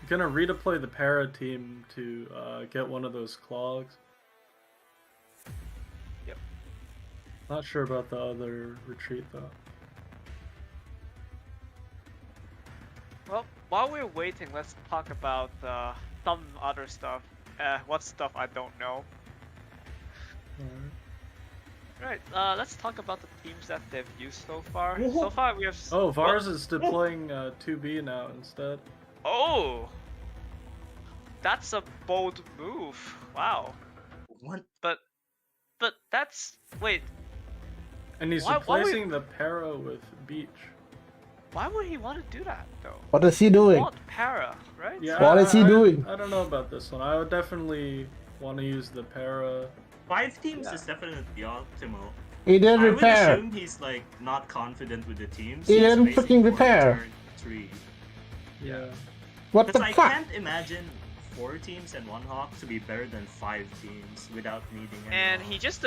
gonna redeploy the para team to get one of those clogs. Yep. Not sure about the other retreat though. Well, while we're waiting, let's talk about some other stuff. What stuff I don't know. Right, let's talk about the teams that they've used so far. So far we have... Oh, Vars is deploying 2B now instead. Oh! That's a bold move. Wow. What? But that's... Wait, And he's Why would- replacing the para with Beach. why would he want to do that, though? What is he doing? Want para, right? Yeah, What is he doing? I don't know about this one. I would definitely want to use the para. 5 teams Yeah. is definitely optimal. He didn't I would repair. assume he's like not confident with the teams. He He's didn't facing freaking for repair. turn 3. Yeah. What Because the I fuck? can't imagine 4 teams and 1 Hawk to be better than 5 teams without needing any And Hawk. he just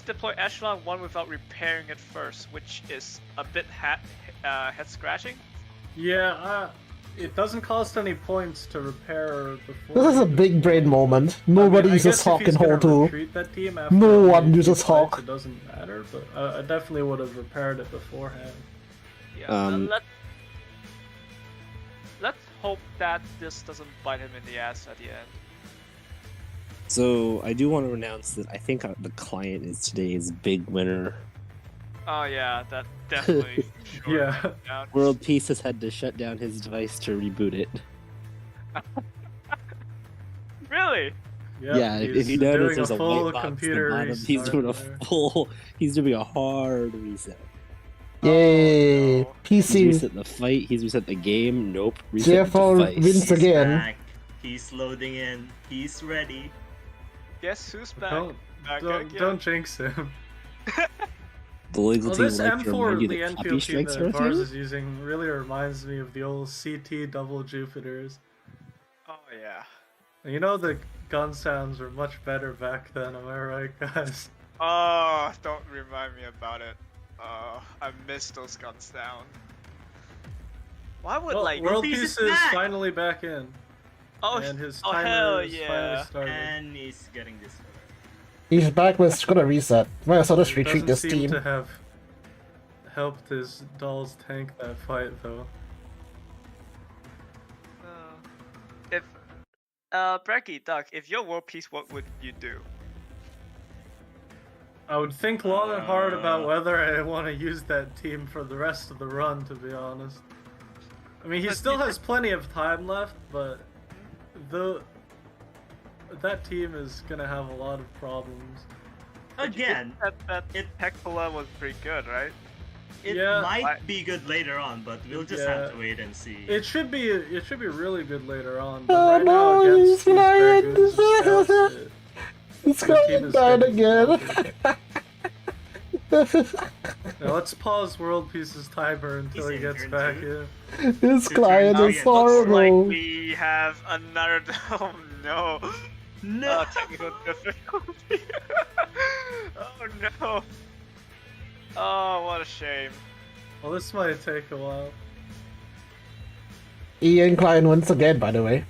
deployed Echelon 1 without repairing it first, which is a bit head scratching. Yeah, it doesn't cost any points to repair before. This is a you big deploy. brain moment. I mean, Nobody I uses guess if Hawk he's in Hole gonna 2. retreat that team after No only one a few uses fights, Hawk. It doesn't matter, but I definitely would have repaired it beforehand. Yeah. Um, Let's hope that this doesn't bite him in the ass at the end. So I do want to announce that I think the client is today's big winner. Oh yeah, that definitely. shortened Yeah. him down. World Peace has had to shut down his device to reboot it. Really? Yeah, if he's you notice, doing there's a full white box at the computer bottom. He's restart doing a there. full. He's doing a hard reset. Yay! Oh, no. He's PC. reset the fight. He's reset the game. Nope. Reset the GeForce device. wins He's again. back. He's loading in. He's ready. Guess who's back? Don't, Back don't, again. don't jinx him. The legal Well, team this would like to M4, remind you the that Enfield copy team strikes are that a Vars thing. is using really reminds me of the old CT double Jupiters. Oh yeah. You know the gun sounds were much better back then, am I right, guys? Oh, don't remind me about it. I miss those guns down. Why would Well, like? World Peace Peace is is back! finally back in, Oh, and his oh timer hell is yeah! finally started. And he's getting this. He's back with it's gonna reset. Might as well just It retreat doesn't this seem team. to have helped his dolls tank that fight though. If Brekkie, Duck, if you're World Peace, what would you do? I would think long and hard about Uh. whether I want to use that team for the rest of the run, to be honest. I mean, he But still you- has plenty of time left, but that team is gonna have a lot of problems. Again, That it- Hectola was pretty good, right? It Yeah. might be good later on, but we'll just have to wait and see. It should be really good later on. But Oh right no, now against he's these flying. Dragoons and Scouts, It's the team going is down getting again. melted. Now let's pause World Peace's timer until He's he in gets turn back two. in. This Two client turns, is three, and looks Looks like horrible. we have another. Oh no. No. Technical difficulty. Oh no. Oh, what a shame. Well, this might take a while. Ian Klein once again, by the way.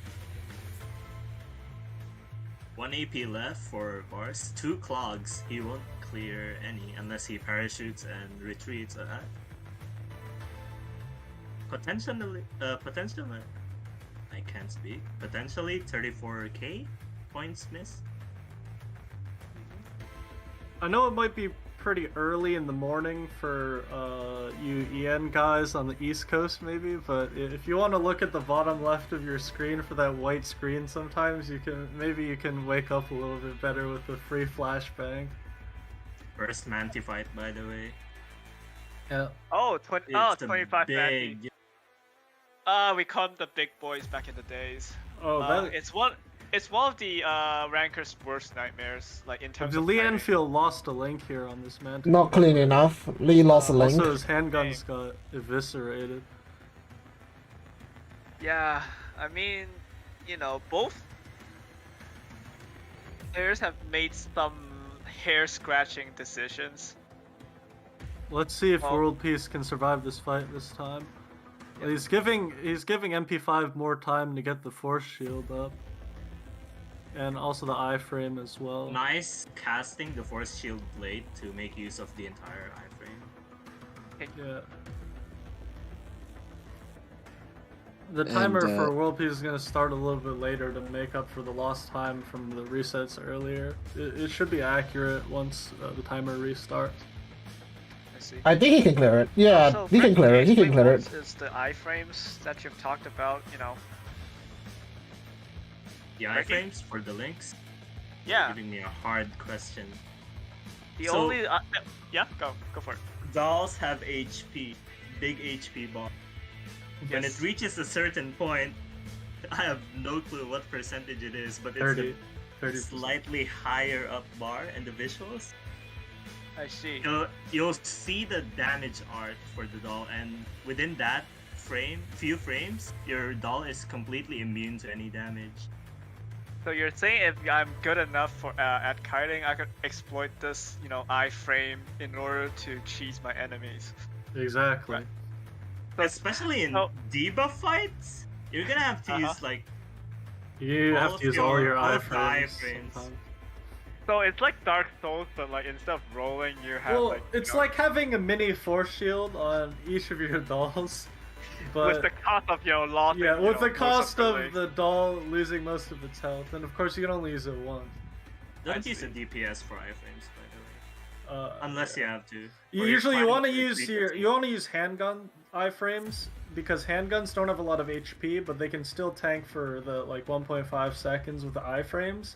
1 AP left for Vars. 2 clogs. He won't clear any unless he parachutes and retreats. Potentially, I can't speak. Potentially 34k points miss. I know it might be pretty early in the morning for you EN guys on the East Coast maybe, but if you want to look at the bottom left of your screen for that white screen sometimes, you can wake up a little bit better with the free flashbang. First Manti fight, by the way. Yeah. Oh, It's a 25 Manti. big... We called them the big boys back in the days. Oh, It's one of the rankers' worst nightmares, like in terms the of Lee fighting. Enfield lost a link here on this man. Not clean enough. Lee lost a link. Also, his handguns got eviscerated. Yeah, I mean, you know, both players have made some hair-scratching decisions. Let's see if Well- World Peace can survive this fight this time. He's giving MP5 more time to get the force shield up. And also the iframe as well. Nice casting the Force Shield blade to make use of the entire iframe. Yeah. The timer And, for World Peace is going to start a little bit later to make up for the lost time from the resets earlier. It should be accurate once the timer restarts. I see. I think he can clear it. Yeah, Also, he can clear it. He can clear it. Is the iframes that you've talked about, you know? The Ricky? iframes for the links? Yeah. Giving me a hard question. The So- only yeah, go for it. Dolls have HP, big HP bar. When it Yes. reaches a certain point, I have no clue what percentage it is, but it's 30. a 30%. slightly higher up bar in the visuals. I see. You'll see the damage art for the doll, and within that few frames, your doll is completely immune to any damage. So you're saying if I'm good enough for at kiting, I could exploit this, you know, iframe in order to cheese my enemies. Exactly. Right. Especially in Oh. debuff fights, you're gonna have to Uh-huh. use like You All have of to use your- all your all of the iframes. iframes. sometimes. So it's like Dark Souls, but like instead of rolling, you have Well, like. you it's know, like having a mini force shield on each of your dolls. But with the cost of losing. yeah, with the most cost the of legs. the doll losing most of its health, and of course you can only use it once. don't I use see. a DPS for iframes, by the way, unless you have to. You Or you're usually you planning want to for use frequency. you want to use handgun iframes because handguns don't have a lot of HP, but they can still tank for the like 1.5 seconds with the iframes.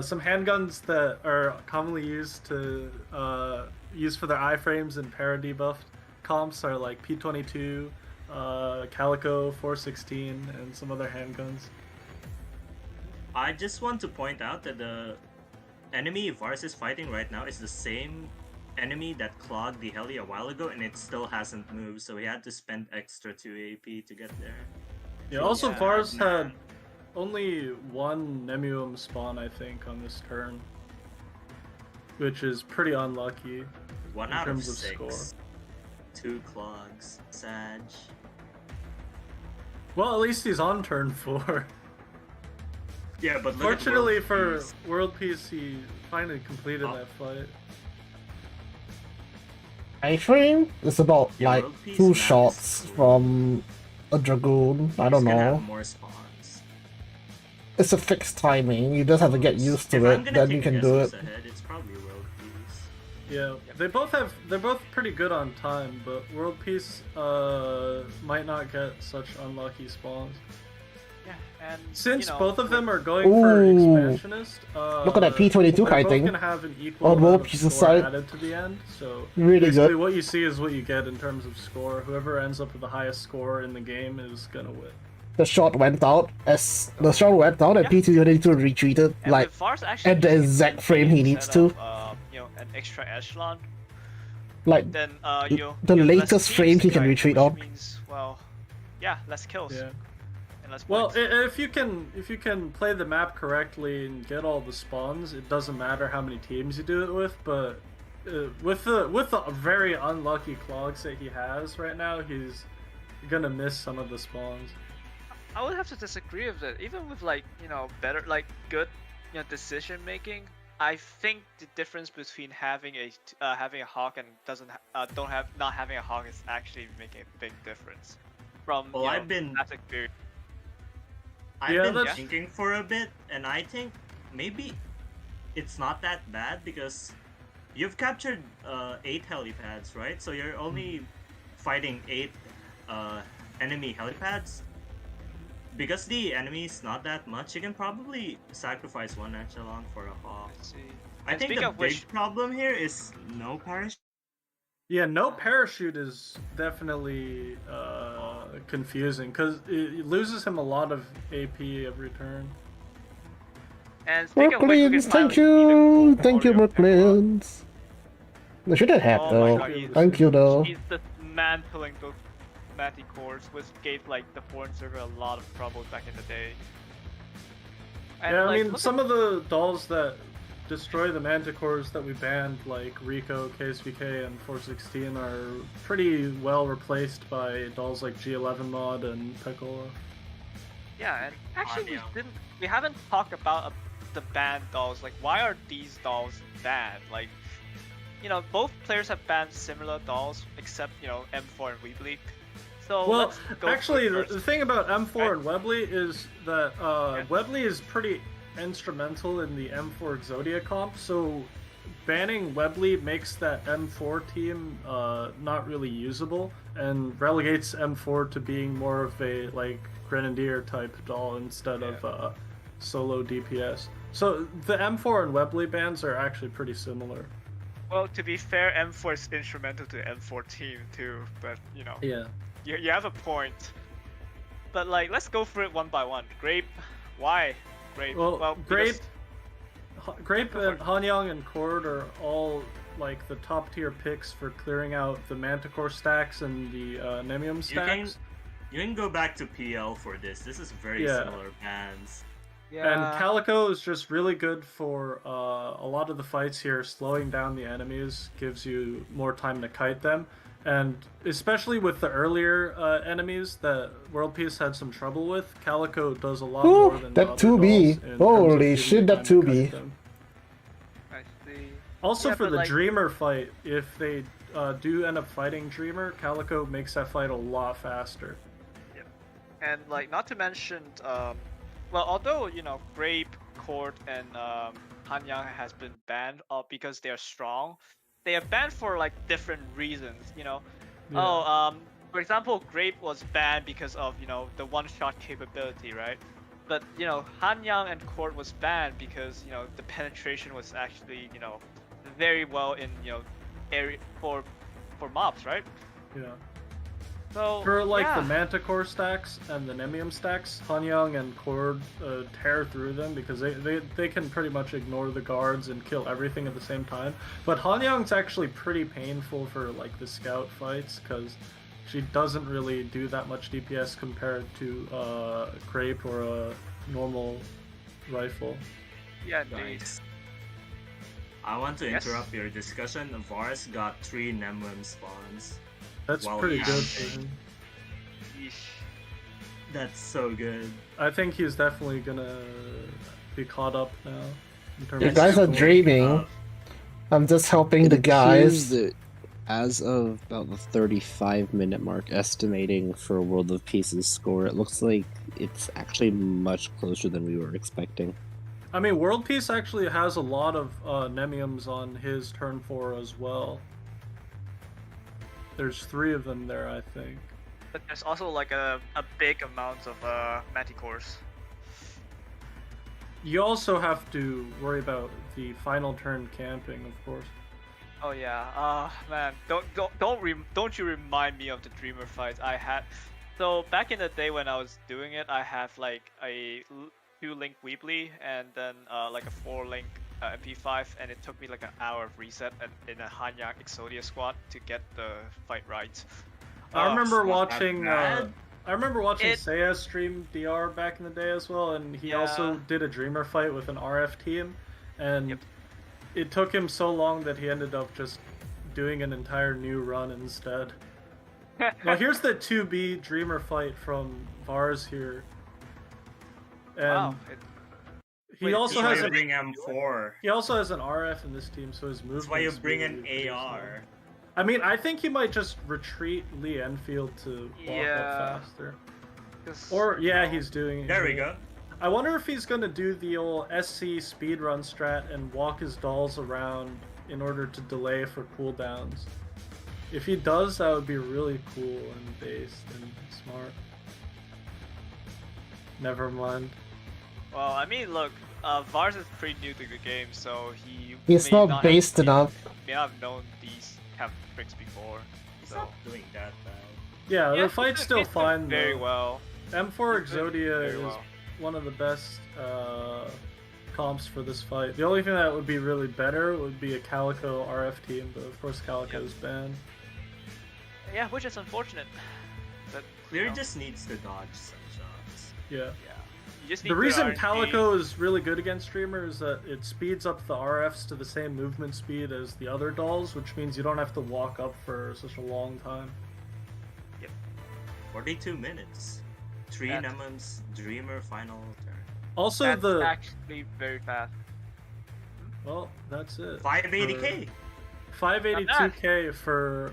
Some handguns that are commonly used to use for their iframes and para debuffed comps are like P22, Calico 416, and some other handguns. I just want to point out that the enemy Vars is fighting right now is the same enemy that clogged the heli a while ago, and it still hasn't moved, so he had to spend extra 2 AP to get there. Yeah. Also, Yeah, Vars man. had only one Nemuum spawn, I think, on this turn, which is pretty unlucky. 1 In out of terms of 6. score. 2 clogs. Sag. Well, at least he's on turn 4. Yeah, but look Fortunately at for World Peace. World Peace, he finally completed Oh. that fight. Iframe is about Yeah, like World Peace 2 map is shots cool. from a Dragoon. I don't He's gonna know. have more spawns. It's a fixed timing. You just have to get used to If I'm it, gonna then take you can do guesses it. ahead, it's probably World Peace. Yeah, they're both pretty good on time, but World Peace might not get such unlucky spawns. Yeah, and Since you know, both of with- them are going for Ooh. expansionist, Look at that P22 they're kiting. both gonna have an equal On amount World of Peace's score side. added to the end. So Really basically, good. what you see is what you get in terms of score. Whoever ends up with the highest score in the game is gonna win. The shot went out and Yeah. P222 retreated and like with Vars actually at the using exact frame he needs instead to. of, an extra echelon, Like then the you have less latest teams frame to he can kite, retreat which on. means, well, yeah, less kills Yeah. and less Well, points. if you can play the map correctly and get all the spawns, it doesn't matter how many teams you do it with. But with the very unlucky clogs that he has right now, he's gonna miss some of the spawns. I would have to disagree with that. Even with better, good, decision making, I think the difference between having a hawk and not having a hawk is actually making a big difference. From Well, I've been past experience. that's- thinking for a bit, and I think maybe it's not that bad because you've captured 8 helipads, right? So you're only fighting 8 enemy helipads. Because the enemy's not that much, you can probably sacrifice 1 echelon for a hawk. Let's see. I And think speaking the of big which- problem here is no parachute. Yeah, no parachute is definitely confusing because it loses him a lot of AP every turn. And speaking of which, we can Merklins, thank finally see the you! cool Thank you, warrior pick up. Merklins! They shouldn't have Oh though. my god, Thank you though. he's the man pulling those Matty cores, which gave the foreign server a lot of trouble back in the day. And, Yeah, I mean, look some of the dolls that destroy the manticores that we banned, like Rico, KSVK, and 416, are pretty well replaced by dolls like G11 Mod and Pecola. Yeah, and actually Anya. we haven't talked about the banned dolls. Like, why are these dolls banned? Like, both players have banned similar dolls, except M4 and Weebly. So Well, let's go actually, through it the first. thing about M4 Right. and Webley is that Webley is pretty instrumental in the M4 Exodia comp, so banning Webley makes that M4 team not really usable and relegates M4 to being more of a Grenadier type doll instead of solo DPS. So the M4 and Webley bans are actually pretty similar. Well, to be fair, M4 is instrumental to the M4 team too, but Yeah. you have a point. But let's go through it one by one. Grape, why? Grape. Well, because- Grape Go for and it. Hanyang and Cord are all the top tier picks for clearing out the Manticore stacks and the Nemium stacks. You can go back to PL for this. This is very Yeah. similar bans. And Calico is just really good for a lot of the fights here. Slowing down the enemies gives you more time to kite them. And especially with the earlier enemies that World Peace had some trouble with, Calico does a lot more than the That other 2B. dolls in terms of Holy giving you shit, that time to kite 2B. them. I see. Also, Yeah, for but, the Dreamer fight, if they do end up fighting Dreamer, Calico makes that fight a lot faster. And not to mention, although Grape, Court, and Hanyang has been banned because they're strong, they are banned for different reasons. For example, Grape was banned because of the one-shot capability, right? But Hanyang and Court was banned because the penetration was actually very well in area for mobs, right? Yeah. So For yeah. the Manticore stacks and the Nemium stacks, Hanyang and Cord tear through them because they can pretty much ignore the guards and kill everything at the same time. But Hanyang's actually pretty painful for the scout fights because she doesn't really do that much DPS compared to Grape or a normal rifle. Yeah, indeed. Nice. I want to Yes. interrupt your discussion. Vars got 3 Nemwim spawns. That's Well, pretty yeah. good for him. Yeesh. That's so good. I think he's definitely gonna be caught up now. In terms You of guys are score. dreaming. I'm just helping the appears guys. that as of about the 35-minute mark, estimating for World of Peace's score, it looks like it's actually much closer than we were expecting. I mean, World Peace actually has a lot of Nemiums on his turn 4 as well. There's 3 of them there, I think. But there's also like a big amount of manticores. You also have to worry about the final turn camping, of course. Oh yeah, man, don't you remind me of the Dreamer fights I had. So back in the day when I was doing it, I have like a 2-link Weebly and then like a 4-link MP5, and it took me like an hour of reset in a Hanyak Exodia squad to get the fight right. I remember not that watching. bad. I remember watching It- Ceia stream DR back in the day as well, and he also Yeah. did a Dreamer fight with an RF team, and Yep. it took him so long that he ended up just doing an entire new run instead. Well, here's the 2B Dreamer fight from Vars here, and Wow. he Wait, also That's why has you a, bring M4. he also has an RF in this team, so his movement. That's why you bring an AR. I mean, I think he might just retreat Lee Enfield to walk Yeah. up faster. Or yeah, no. he's doing. There we go. I wonder if he's gonna do the old SC speedrun strat and walk his dolls around in order to delay for cooldowns. If he does, that would be really cool and based and smart. Never mind. Well, I mean, look, Vars is pretty new to the game, so He's may not have- based enough. May not have known these kind of tricks before. He's So not doing that bad. Yeah, Yeah, the fight's he's still doing fine very though. well. M4 He's doing Exodia very is well. one of the best comps for this fight. The only thing that would be really better would be a Calico RF team, but of course Calico's banned. Yeah, which is unfortunate. But Clear you know, just needs to dodge some shots. Yeah. yeah. You just need The good reason RNG. Calico is really good against Streamer is that it speeds up the RFs to the same movement speed as the other dolls, which means you don't have to walk up for such a long time. 42 minutes. 3 That- Nemons Dreamer final turn. Also, That's the actually very fast. well, that's it. 580k. 582k for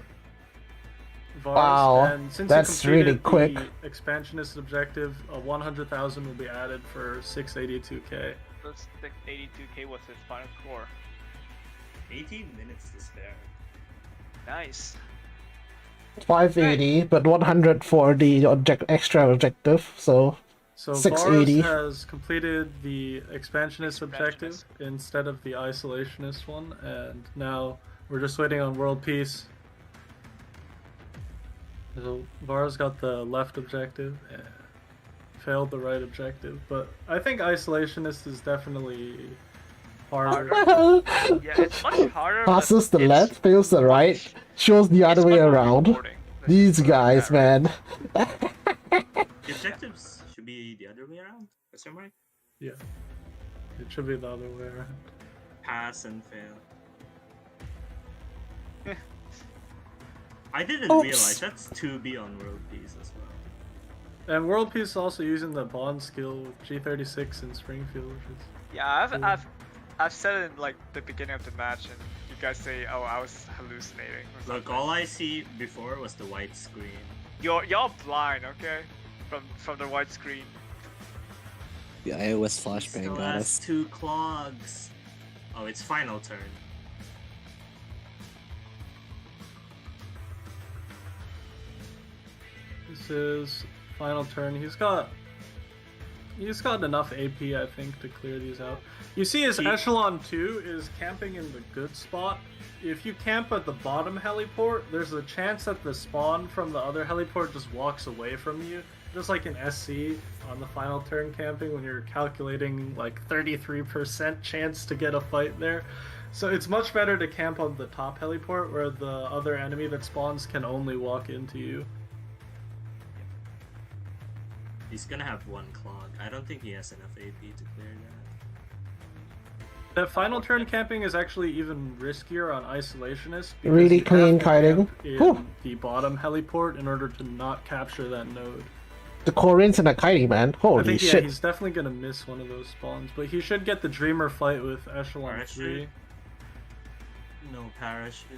Vars, Wow, and since that's you really completed quick. the expansionist objective, 100,000 will be added for 682k. So 682k was his final score. 18 minutes to spare. Nice. 580, but 100 for the extra objective, so So 680. Vars has completed the expansionist objective instead of the isolationist one, and now we're just waiting on world peace. So Vars got the left objective and failed the right objective, but I think isolationist is definitely harder. Yeah, it's much harder. but passes the it's left, fails the right, much- shows the other it's way much more around. rewarding. Let's These just put it guys, that way. man. The objectives should be the other way around. Is that right? Yeah, it should be the other way around. Pass and fail. I didn't Oops. realize that's 2B on world peace as well. And world peace is also using the bond skill with G36 in Springfield, which is Yeah, Cool. I've said it in like the beginning of the match, and you guys say, "Oh, I was hallucinating." Or Look, something. all I see before was the white screen. You're blind, okay? From the white screen. The iOS flashbang Still got has us. 2 clogs. Oh, it's final turn. This is final turn. He's got enough AP, I think, to clear these out. You see his He- Echelon 2 is camping in the good spot. If you camp at the bottom heliport, there's a chance that the spawn from the other heliport just walks away from you. Just like in SC on the final turn camping when you're calculating like 33% chance to get a fight there. So it's much better to camp on the top heliport where the other enemy that spawns can only walk into you. He's gonna have 1 clog. I don't think he has enough AP to clear that. The final turn camping is actually even riskier on isolationist. because Really you have clean to kiting. camp in Whew. the bottom heliport in order to not capture that node. The Koreans and the kiting, man. I Holy think shit. he's definitely gonna miss one of those spawns, but he should get the Dreamer fight with Echelon Parachute? 3. No parachute.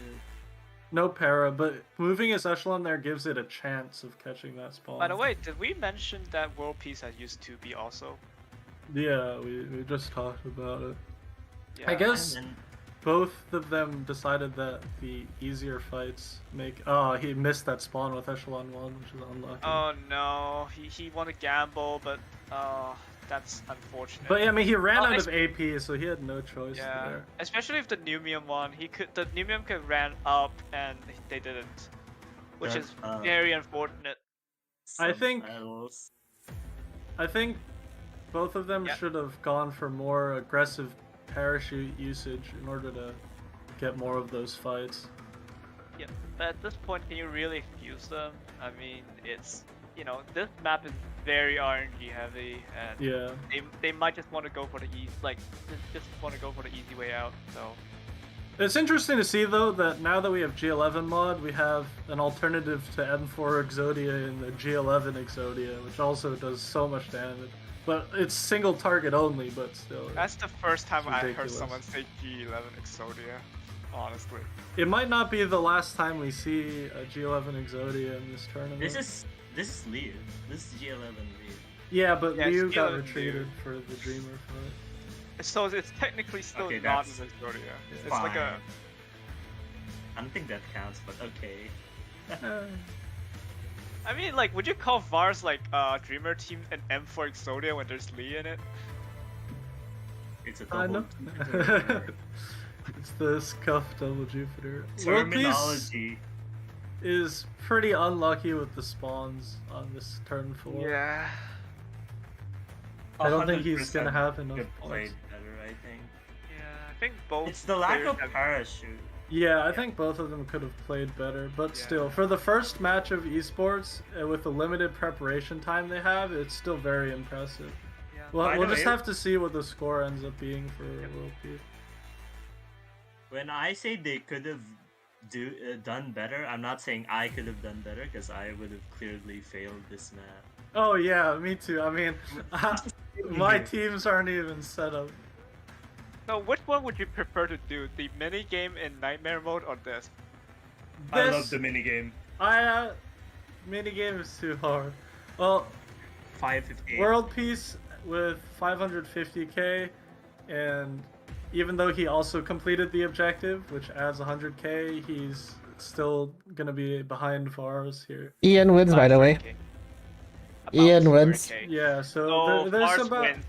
No para, but moving his Echelon there gives it a chance of catching that spawn. By the way, did we mention that World Peace had used 2B also? Yeah, we just talked about it. Yeah. I guess And both of them decided that the easier fights make. Oh, he missed that spawn with Echelon 1, which is unlucky. Oh no, he wanted to gamble, but that's unfortunate. But yeah, I mean, he ran out es- of AP, so he had no choice yeah, there. especially with the Numium one, the Numium could ran up and they didn't, which That, is very unfortunate. I think- subtitles. I think both of them Yeah. should have gone for more aggressive parachute usage in order to get more of those fights. Yeah, but at this point, can you really use them? I mean, it's this map is very RNG heavy, and Yeah. they might just want to go for the just want to go for the easy way out. So It's interesting to see though that now that we have G11 mod, we have an alternative to M4 Exodia in the G11 Exodia, which also does so much damage. But it's single target only, but still. that's the first time I heard ridiculous. someone say G11 Exodia. Honestly, It might not be the last time we see a G11 Exodia in this tournament. This is Liu. This is G11 Liu. Yeah, but Yeah, it's Liu got G11 retreated for the Dreamer fight. so it's technically still Okay, not that's an Exodia. It's Fine. like a I don't think that counts, but okay. I mean, like, would you call Vars like Dreamer team an M4 Exodia when there's Lee in it? It's a Kind double of. Jupiter. It's the scuffed double Jupiter. World Peace Terminology. is pretty unlucky with the spawns on this turn 4. Yeah. I don't think he's 100% gonna have enough could play points. better, I think. Yeah, I think both. It's the lack players of have- parachute. Yeah, I think both of them could have played better, but Yeah. still, for the first match of esports, with the limited preparation time they have, it's still very impressive. Yeah. We'll, By we'll the just way- have to see what the score ends up being for World Peace. When I say they could have done better, I'm not saying I could have done better, because I would have clearly failed this map. Oh yeah, me too. I mean, my teams aren't even set up. So, which one would you prefer to do? The mini game in Nightmare mode or this? I This- love the minigame. Minigame is too hard. Well, 558. World Peace with 550k, and even though he also completed the objective, which adds 100k, he's still gonna be behind Vars here. Ian wins, by the way. 500K. Ian About wins. 200K. Yeah, so So, there's Vars about wins.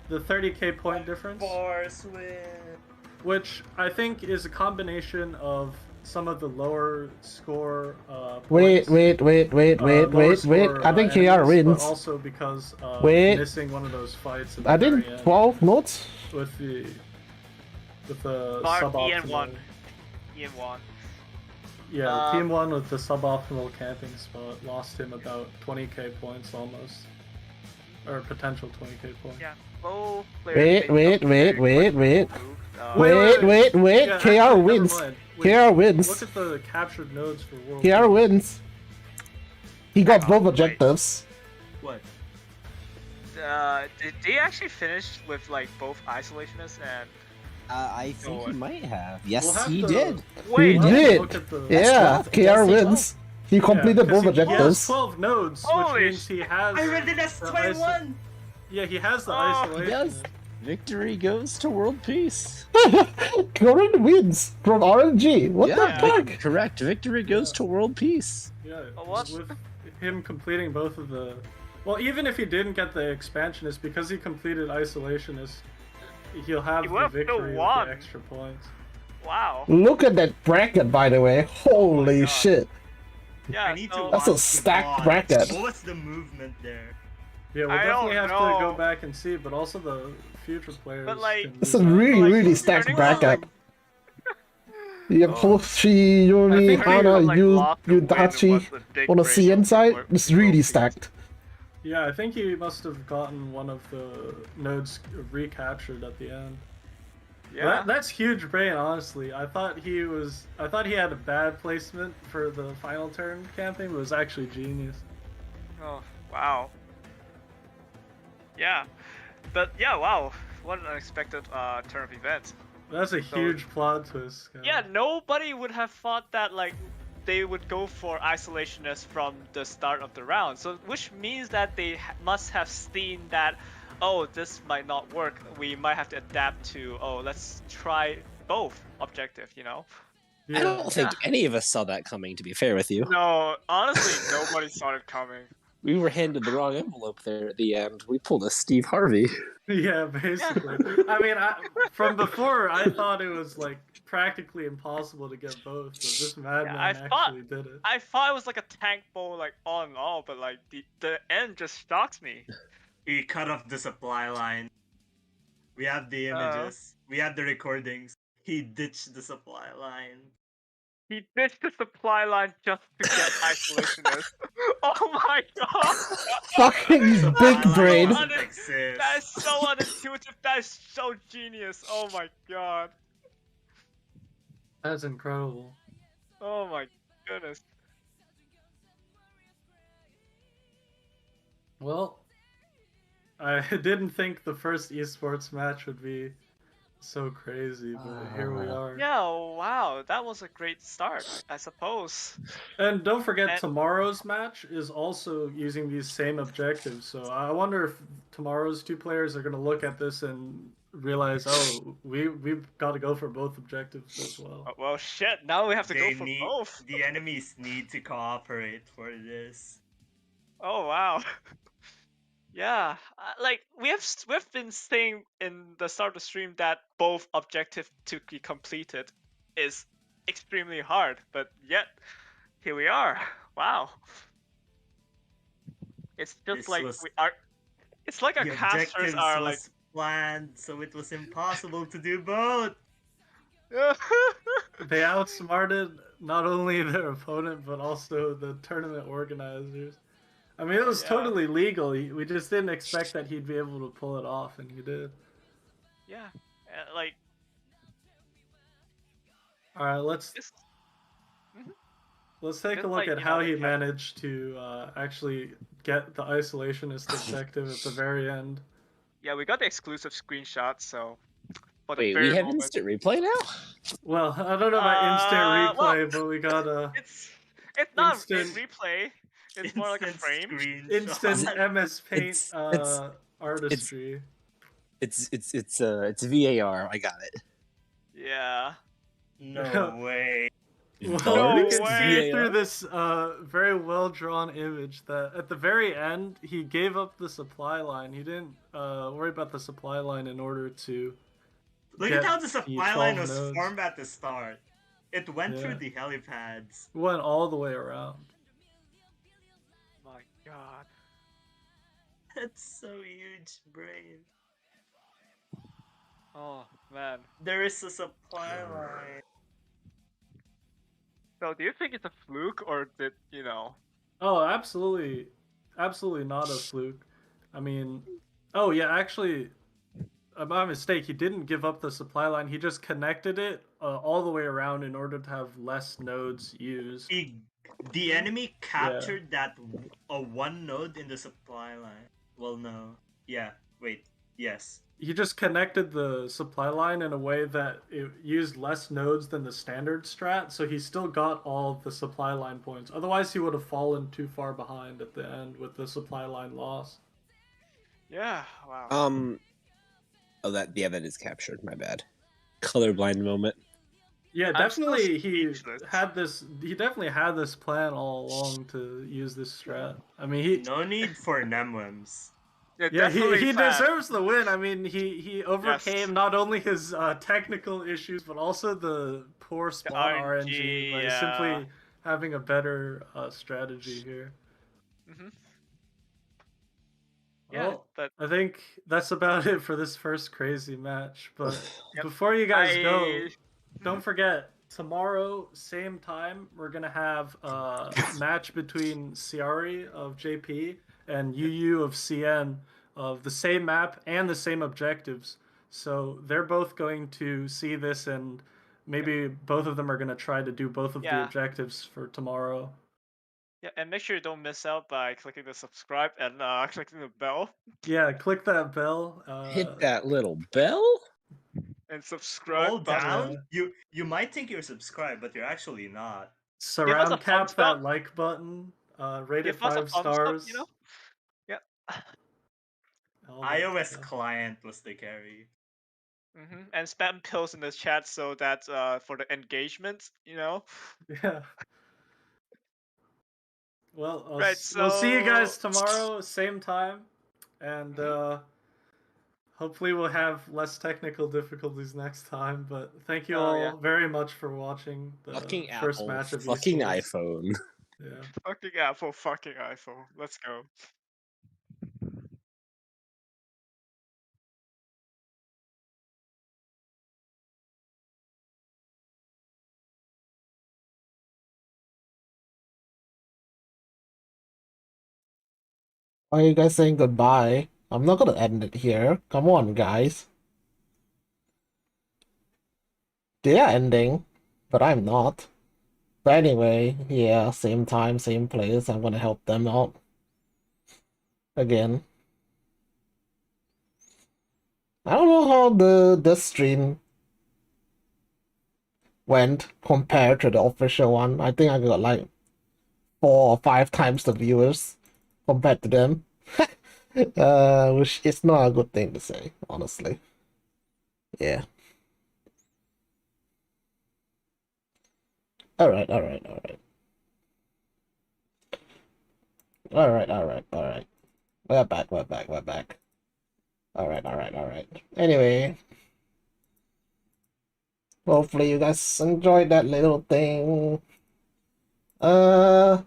the 30k point difference, Force win. which I think is a combination of some of the lower score Wait, points. wait, wait, wait, wait, Lower wait, wait. score, I think KR enemies, wins. But also because of Wait. missing one of those fights at the I very think end 12 notes. with the Vars, suboptimal. Ian won. Ian won. Yeah, team one with the suboptimal camping spot lost him about 20k points almost, or potential 20k points. Yeah. Both Wait, players made wait, some wait, very wait, quick wait. moves. Wait, Yeah, KR actually, wins. never mind. KR wins. Look at the captured nodes for World. KR Peace. wins. He got both wait. objectives. What? Did they actually finish with like both Isolationists and? I think he might have. Yes, We'll have he to- did. Wait. He We'll have to did. look at the- Yeah, 12. KR Yes, he wins. He completed Yeah, 'cause both he has objectives. 12 nodes, Holy which means he has. I read it as the 21! Yeah, he has the Oh, isolation. He does. Victory goes to world peace. Corin wins from RNG. What the Yeah. fuck? Correct. Victory goes to world peace. Yeah, What? with him completing both of the. Well, even if he didn't get the expansionist, because he completed isolationist, he'll have He the would've still victory with won. the extra points. Wow. Look at that bracket, by the way. Holy God. shit. Yeah. I need to so- That's a watch the stacked VOD. bracket. What was the movement there? Yeah, we'll I definitely don't have to go know. back and see, but also the future players. But, like- can It's move a up. really, Like, really who's stacked turning bracket. on, You have Hoshi, Yumi, think Hana, like, lock the win Yudachi was the big on the break CN side. for It's really World stacked. Yeah, I think he must have gotten one of the nodes recaptured at the end. Peace. Yeah. That's huge brain, honestly. I thought he had a bad placement for the final turn camping, but it was actually genius. Oh, wow. Yeah. But yeah, wow. What an unexpected turn of events. That's a huge plot twist. guys. Yeah, nobody would have thought that like they would go for isolationists from the start of the round. So which means that they must have seen that, oh, this might not work. We might have to adapt to, oh, let's try both objective, you know? I don't think Yeah. any of us saw that coming, to be fair with you. No, honestly, nobody saw it coming. We were handed the wrong envelope there at the end. We pulled a Steve Harvey. Yeah, basically. I mean, from before, I thought it was like practically impossible to get both, but this madman actually did it. I thought it was like a tank bowl, like all in all, but like the end just shocks me. He cut off the supply line. We have the images. We have the recordings. He ditched the supply line. He ditched the supply line just to get isolationists. Oh my god! Fucking Supply big line brain. doesn't exist. That is so unintuitive. That is so genius. Oh my god. That's incredible. Oh my goodness. Well, I didn't think the first esports match would be so crazy, but here we are. Yeah, wow, that was a great start, I suppose. And don't forget, tomorrow's match is also using these same objectives. So I wonder if tomorrow's two players are going to look at this and realize, oh, we've got to go for both objectives as well. Well, shit, now we have to go for need, both. The enemies need to cooperate for this. Oh, wow. Yeah, like we've been saying in the start of the stream that both objective to be completed is extremely hard, but yet here we are. Wow, it's just like we are. It's like our casters are like planned, so it was impossible to do both. They outsmarted not only their opponent but also the tournament organizers. I mean, it was totally legal. We just didn't expect that he'd be able to pull it off, and he did. Yeah, like. All right, let's take a look at how he managed to actually get the isolationist objective at the very end. Yeah, we got the exclusive screenshot, so. Wait, we have instant replay now? Well, I don't know about instant replay, but we got a. It's not instant replay. It's more like a frame. Instant MS Paint artistry. It's VAR. I got it. Yeah. No way. Well, we can see through this very well drawn image that at the very end he gave up the supply line. He didn't worry about the supply line in order to. Look at how the supply line was formed at the start. It went through the helipads. It went all the way around. My god. That's so huge, brain. Oh, man. There is a supply line. So, do you think it's a fluke, or did, you know... Oh, absolutely. Absolutely not a fluke. I mean... Oh, yeah, actually... My mistake, he didn't give up the supply line. He just connected it all the way around in order to have less nodes used. The enemy captured that one node in the supply line. Well, no. Yeah. Wait. Yes. He just connected the supply line in a way that it used less nodes than the standard strat, so he still got all of the supply line points. Otherwise, he would have fallen too far behind at the end with the supply line loss. Yeah. Wow. Oh, that is captured. My bad. Colorblind moment. Yeah, definitely. He definitely had this plan all along to use this strat. I mean, no need for nemwims. Yeah, he deserves the win. I mean, he overcame not only his technical issues but also the poor spawn RNG by simply having a better strategy here. Mm-hmm. Well, I think that's about it for this first crazy match. But before you guys go, don't forget, tomorrow, same time, we're going to have a match between Ciari of JP and UU of CN of the same map and the same objectives. So they're both going to see this, and maybe both of them are going to try to do both of the objectives for tomorrow. Yeah, and make sure you don't miss out by clicking the subscribe and clicking the bell. Yeah, click that bell. Hit that little bell. And subscribe. Scroll down. You might think you're subscribed, but you're actually not. Surround cap that like button. Rate it 5 stars. Up, you know? Yeah. iOS client was the carry. And spam pills in the chat so that for the engagement, you know. Yeah. Well, Right. we'll see you guys So tomorrow, same time, and hopefully we'll have less technical difficulties next time. But thank you all yeah. very much for watching the Fucking first Apple. match of Fucking eSports. iPhone. Yeah. Fucking Apple, fucking iPhone. Let's go. Why are you guys saying goodbye? I'm not gonna end it here. Come on, guys. They are ending, but I'm not. But anyway, yeah, same time, same place. I'm gonna help them out again. I don't know how this stream went compared to the official one. I think I got like 4 or 5 times the viewers compared to them. Which is not a good thing to say, honestly. Yeah. Alright, alright, alright. Alright, alright, alright. We're back, we're back, we're back. Alright, alright, alright. Anyway. Hopefully you guys enjoyed that little thing. Well,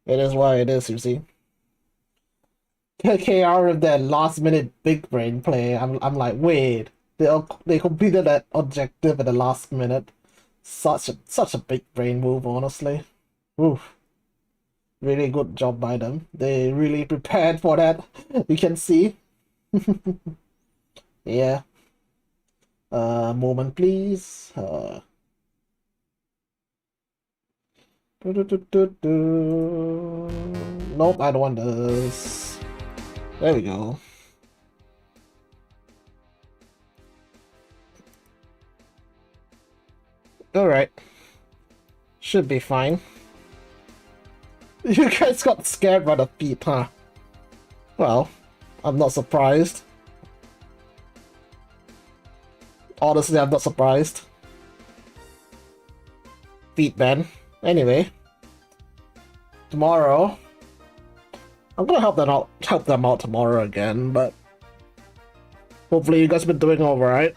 it is what it is, you see. KKR with that last minute big brain play. I'm like, wait, they completed that objective at the last minute. Such a big brain move, honestly. Oof. Really good job by them. They really prepared for that. You can see. Yeah. Moment please. Nope, I don't want this. There we go. Alright. Should be fine. You guys got scared by the feet, huh? Well, I'm not surprised. Honestly, I'm not surprised. Feet, man. Anyway. Tomorrow. I'm gonna help them out tomorrow again, but hopefully you guys been doing alright.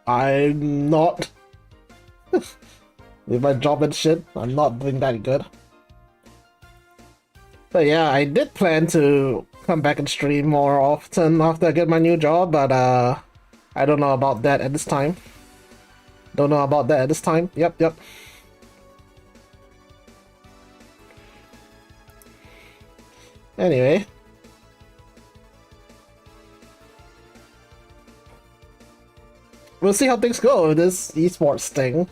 I'm not. With my job and shit, I'm not doing that good. But yeah, I did plan to come back and stream more often after I get my new job, but I don't know about that at this time. Don't know about that at this time. Yep. Anyway. We'll see how things go with this eSports thing.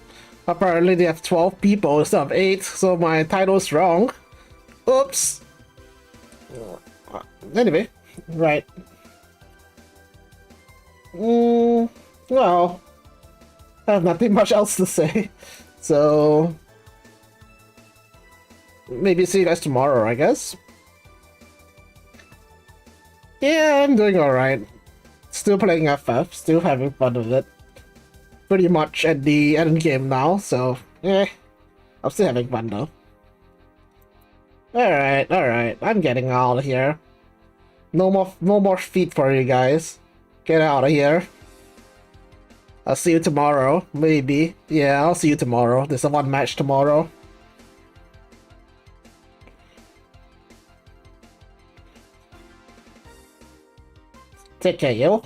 Apparently they have 12 people instead of 8, so my title's wrong. Oops! Anyway, right. Well, I have nothing much else to say. So, maybe see you guys tomorrow, I guess. Yeah, I'm doing alright. Still playing FF, still having fun with it. Pretty much at the end game now, so I'm still having fun though. Alright, I'm getting out of here. No more feet for you guys. Get out of here. I'll see you tomorrow, maybe. Yeah, I'll see you tomorrow. There's a one match tomorrow. Take care, yo.